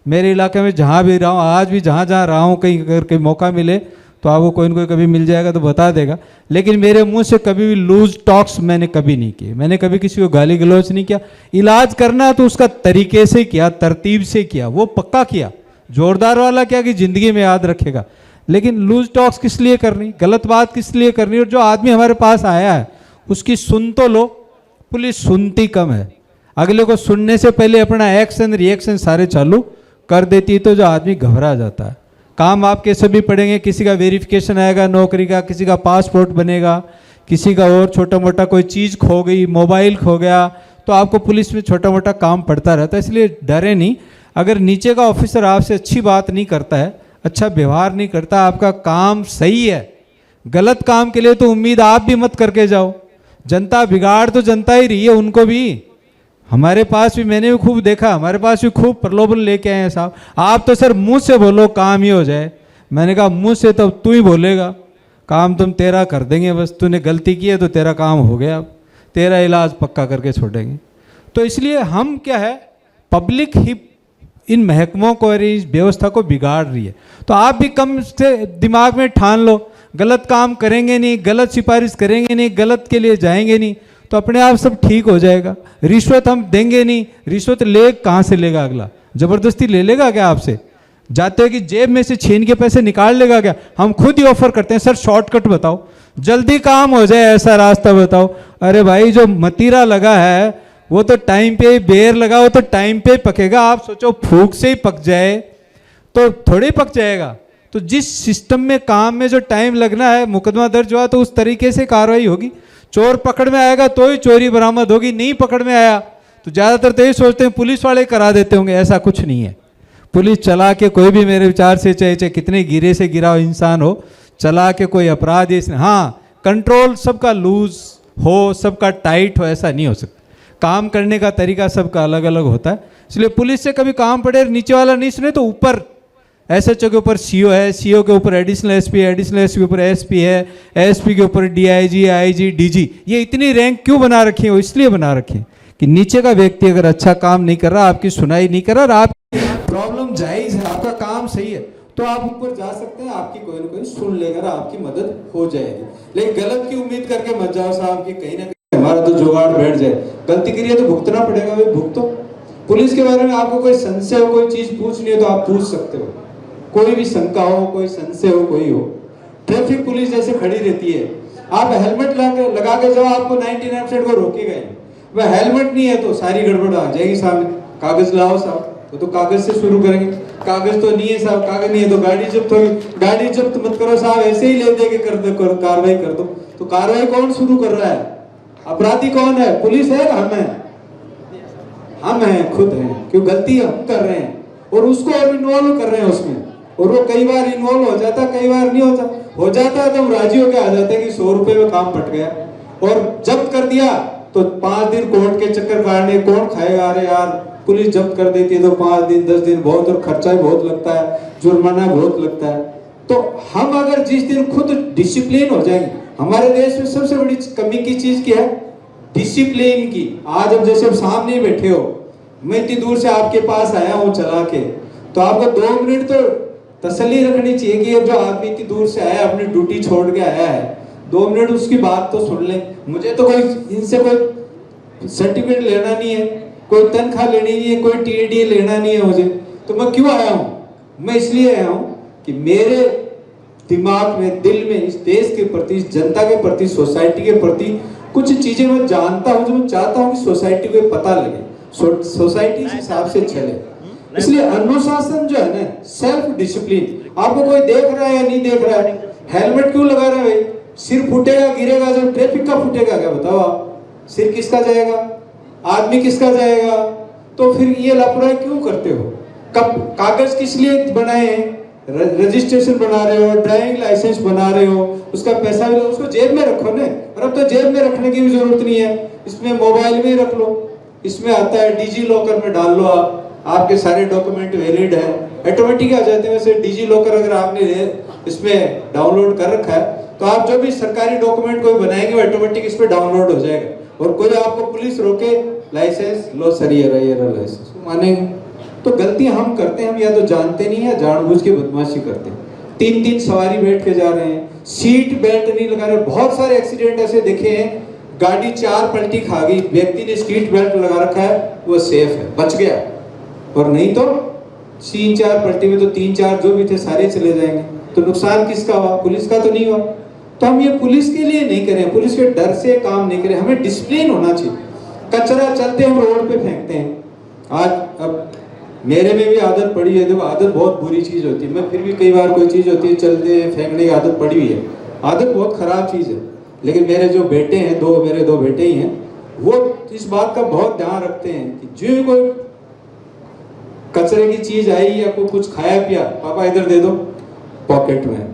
B: मेरे इलाके में जहाँ भी रहा हूँ, आज भी जहाँ जहाँ रहा हूँ, कहीं अगर कहीं मौका मिले तो आपको कोई न कोई कभी मिल जाएगा तो बता देगा। लेकिन मेरे मुंह से कभी भी लूज टॉक्स मैंने कभी नहीं किए, मैंने कभी किसी को गाली गलौज नहीं किया। इलाज करना तो उसका तरीके से किया, तरतीब से किया, वो पक्का किया, जोरदार वाला क्या कि ज़िंदगी में याद रखेगा। लेकिन लूज टॉक्स किस लिए करनी, गलत बात किस लिए करनी? और जो आदमी हमारे पास आया है उसकी सुन तो लो, पुलिस सुनती कम है। अगले को सुनने से पहले अपना एक्शन रिएक्शन सारे चालू कर देती है, तो जो आदमी घबरा जाता है। काम आपके सभी पड़ेंगे, किसी का वेरिफिकेशन आएगा नौकरी का, किसी का पासपोर्ट बनेगा, किसी का और छोटा मोटा कोई चीज़ खो गई, मोबाइल खो गया, तो आपको पुलिस में छोटा मोटा काम पड़ता रहता है। इसलिए डरे नहीं। अगर नीचे का ऑफिसर आपसे अच्छी बात नहीं करता है, अच्छा व्यवहार नहीं करता, आपका काम सही है, गलत काम के लिए तो उम्मीद आप भी मत करके जाओ। जनता बिगाड़ तो जनता ही रही है, उनको भी, हमारे पास भी, मैंने भी खूब देखा, हमारे पास भी खूब प्रलोभन लेके आए हैं साहब। आप तो सर मुंह से बोलो काम ही हो जाए। मैंने कहा मुंह से तो तू ही बोलेगा, काम तुम तेरा कर देंगे, बस तूने गलती की है तो तेरा काम हो गया, अब तेरा इलाज पक्का करके छोड़ेंगे। तो इसलिए हम क्या है, पब्लिक ही इन महकमों को और इस व्यवस्था को बिगाड़ रही है। तो आप भी कम से दिमाग में ठान लो, गलत काम करेंगे नहीं, गलत सिफारिश करेंगे नहीं, गलत के लिए जाएंगे नहीं, तो अपने आप सब ठीक हो जाएगा। रिश्वत हम देंगे नहीं, रिश्वत ले कहाँ से लेगा अगला? जबरदस्ती ले लेगा क्या आपसे? जाते हो कि जेब में से छीन के पैसे निकाल लेगा क्या? हम खुद ही ऑफर करते हैं, सर शॉर्टकट बताओ, जल्दी काम हो जाए, ऐसा रास्ता बताओ। अरे भाई जो मतीरा लगा है वो तो टाइम पे, बेर लगा वो तो टाइम पे पकेगा। आप सोचो फूक से ही पक जाए तो थोड़े पक जाएगा। तो जिस सिस्टम में काम में जो टाइम लगना है, मुकदमा दर्ज हुआ तो उस तरीके से कार्रवाई होगी। चोर पकड़ में आएगा तो ही चोरी बरामद होगी, नहीं पकड़ में आया तो ज़्यादातर तो यही सोचते हैं पुलिस वाले करा देते होंगे। ऐसा कुछ नहीं है। पुलिस चला के कोई भी, मेरे विचार से चाहे चाहे कितने गिरे से गिरा हो इंसान हो, चला के कोई अपराध ये, हाँ कंट्रोल सबका लूज हो, सबका टाइट हो, ऐसा नहीं हो सकता। काम करने का तरीका सबका अलग अलग होता है। इसलिए पुलिस से कभी काम पड़े, नीचे वाला नहीं सुने तो ऊपर एसएचओ के ऊपर सीओ है, सीओ के ऊपर एडिशनल एसपी है, एडिशनल एसपी के ऊपर एसपी है, एसपी के ऊपर डीआईजी, आईजी, डीजी। ये इतनी रैंक क्यों बना रखी है? वो इसलिए बना रखी है कि नीचे का व्यक्ति अगर अच्छा काम नहीं कर रहा, आपकी सुनाई नहीं कर रहा और आपकी प्रॉब्लम जायज़ है, आपका काम सही है, तो आप ऊपर जा सकते हैं, आपकी कोई ना कोई सुन लेगा, आपकी मदद हो जाएगी। लेकिन गलत की उम्मीद करके मत जाओ साहब कि कहीं ना कहीं हमारा तो जुगाड़ बैठ जाए। गलती करिए तो भुगतना पड़ेगा, भाई भुगतो। पुलिस के बारे में आपको कोई संशय हो, कोई चीज पूछनी है तो आप पूछ सकते हो, कोई भी शंका हो, कोई संशय हो, कोई हो। ट्रैफिक पुलिस जैसे खड़ी रहती है, आप हेलमेट लगा के जाओ, आपको 99% को रोकेगा ही। वह हेलमेट नहीं है तो सारी गड़बड़ आ जाएगी सामने। कागज लाओ साहब, तो कागज से शुरू करेंगे। कागज तो नहीं है साहब, कागज नहीं है तो गाड़ी जब्त होगी। गाड़ी जब्त मत करो साहब, ऐसे ही ले दे के कर दो, कार्रवाई कर दो। तो कार्रवाई कौन शुरू कर रहा है? अपराधी कौन है? पुलिस है, हम है? हम हैं, खुद हैं। क्यों? गलती हम कर रहे हैं और उसको और इन्वॉल्व कर रहे हैं उसमें। और वो कई बार इन्वॉल्व हो जाता, कई बार नहीं हो जाता है तो हम राजी होकर आ जाते हैं कि 100 रुपए में काम पट गया। और जब्त कर दिया तो 5 दिन कोर्ट के चक्कर काटने कौन खाएगा? अरे यार, पुलिस जब्त कर देती है तो 5 दिन 10 दिन बहुत, और खर्चा भी बहुत लगता है, जुर्माना बहुत लगता है। तो हम अगर जिस दिन खुद डिसिप्लिन हो जाएंगे, हमारे देश में सबसे बड़ी कमी की चीज क्या है? डिसिप्लिन की। आज अब जैसे सामने बैठे हो, मैं इतनी दूर से आपके पास आया हूँ चला के, तो आपको 2 मिनट तो तसल्ली रखनी चाहिए कि अब जो आदमी इतनी दूर से आया, अपनी ड्यूटी छोड़ के आया है, 2 मिनट उसकी बात तो सुन ले। मुझे तो कोई इनसे कोई सर्टिफिकेट लेना नहीं है, कोई तनख्वाह लेनी नहीं है, कोई टीएडी लेना नहीं है मुझे। तो मैं क्यों आया हूँ? मैं इसलिए आया हूँ कि मेरे दिमाग में, दिल में इस देश के प्रति, इस जनता के प्रति, सोसाइटी के प्रति कुछ चीजें मैं जानता हूँ जो मैं चाहता हूँ कि सोसाइटी को पता लगे, सोसाइटी इस हिसाब से चले। इसलिए अनुशासन जो है ना, सेल्फ डिसिप्लिन। आपको कोई देख रहा है या नहीं देख रहा है, हेलमेट क्यों लगा रहे हैं भाई? सिर फूटेगा, गिरेगा जब, ट्रैफिक का फूटेगा क्या? बताओ आप, सिर किसका जाएगा? आदमी किसका जाएगा? तो फिर ये लापरवाही क्यों करते हो? कब कागज किस लिए बनाए हैं? रजिस्ट्रेशन बना रहे हो, ड्राइविंग लाइसेंस बना रहे हो, उसका पैसा भी उसको जेब में रखो ना। और अब तो जेब में रखने की भी जरूरत नहीं है, इसमें मोबाइल में रख लो। इसमें आता है डिजी लॉकर में डाल लो, आपके सारे डॉक्यूमेंट वैलिड है, ऑटोमेटिक आ जाते हैं। वैसे डिजी लॉकर अगर आपने इसमें डाउनलोड कर रखा है तो आप जो भी सरकारी डॉक्यूमेंट कोई बनाएंगे वो ऑटोमेटिक इस पे डाउनलोड हो जाएगा। और कोई आपको पुलिस रोके, लाइसेंस लो सर, ये रहा लाइसेंस, मानेंगे? तो गलतियां हम करते हैं, हम या तो जानते नहीं है, जानबूझ के बदमाशी करते हैं। 3-3 सवारी बैठ के जा रहे हैं, सीट बेल्ट नहीं लगा रहे। बहुत सारे एक्सीडेंट ऐसे देखे हैं, गाड़ी 4 पलटी खा गई, व्यक्ति ने सीट बेल्ट लगा रखा है, वो सेफ है, बच गया। और नहीं तो 3-4 पलटी में तो 3-4 जो भी थे सारे चले जाएंगे। तो नुकसान किसका हुआ? पुलिस का तो नहीं हुआ। तो हम ये पुलिस के लिए नहीं करें, पुलिस के डर से काम नहीं करें, हमें डिसिप्लिन होना चाहिए। कचरा चलते हम रोड पे फेंकते हैं। आज अब मेरे में भी आदत पड़ी है, देखो आदत बहुत बुरी चीज होती है, मैं फिर भी कई बार कोई चीज होती है चलते फेंकने की आदत पड़ी हुई है। आदत बहुत खराब चीज है, लेकिन मेरे जो बेटे हैं, मेरे दो बेटे ही हैं, वो इस बात का बहुत ध्यान रखते हैं कि जो भी कोई कचरे की चीज आई या कोई कुछ खाया पिया, पापा इधर दे दो, पॉकेट में,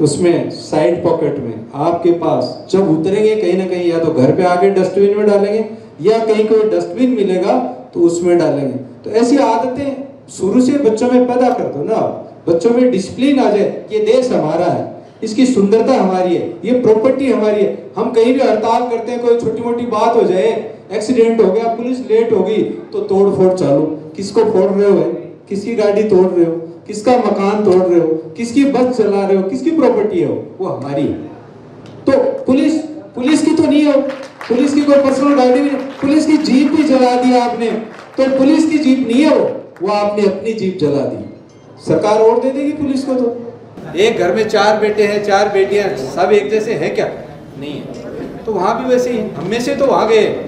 B: उसमें साइड पॉकेट में आपके पास। जब उतरेंगे कहीं ना कहीं, या तो घर पे आके डस्टबिन में डालेंगे या कहीं कोई डस्टबिन मिलेगा तो उसमें डालेंगे। तो ऐसी आदतें शुरू से बच्चों में पैदा कर दो ना, बच्चों में डिसिप्लिन आ जाए। ये देश हमारा है, इसकी सुंदरता हमारी है, ये प्रॉपर्टी हमारी है। हम कहीं भी हड़ताल करते हैं, कोई छोटी मोटी बात हो जाए, एक्सीडेंट हो गया, पुलिस लेट हो गई, तो तोड़ फोड़ चालू। किसको फोड़ रहे हो?
E: किसकी गाड़ी तोड़ रहे हो, किसका मकान तोड़ रहे हो, किसकी बस चला रहे हो, किसकी प्रॉपर्टी है वो हमारी है। तो पुलिस की तो नहीं है, पुलिस की कोई पर्सनल गाड़ी नहीं, पुलिस की जीप भी जला दी आपने, तो पुलिस की जीप नहीं है वो आपने अपनी जीप जला दी। सरकार और दे देगी पुलिस को? तो एक घर में 4 बेटे हैं, 4 बेटियां, सब एक जैसे हैं क्या? नहीं है। तो वहां भी वैसे ही हम में से तो वहां गए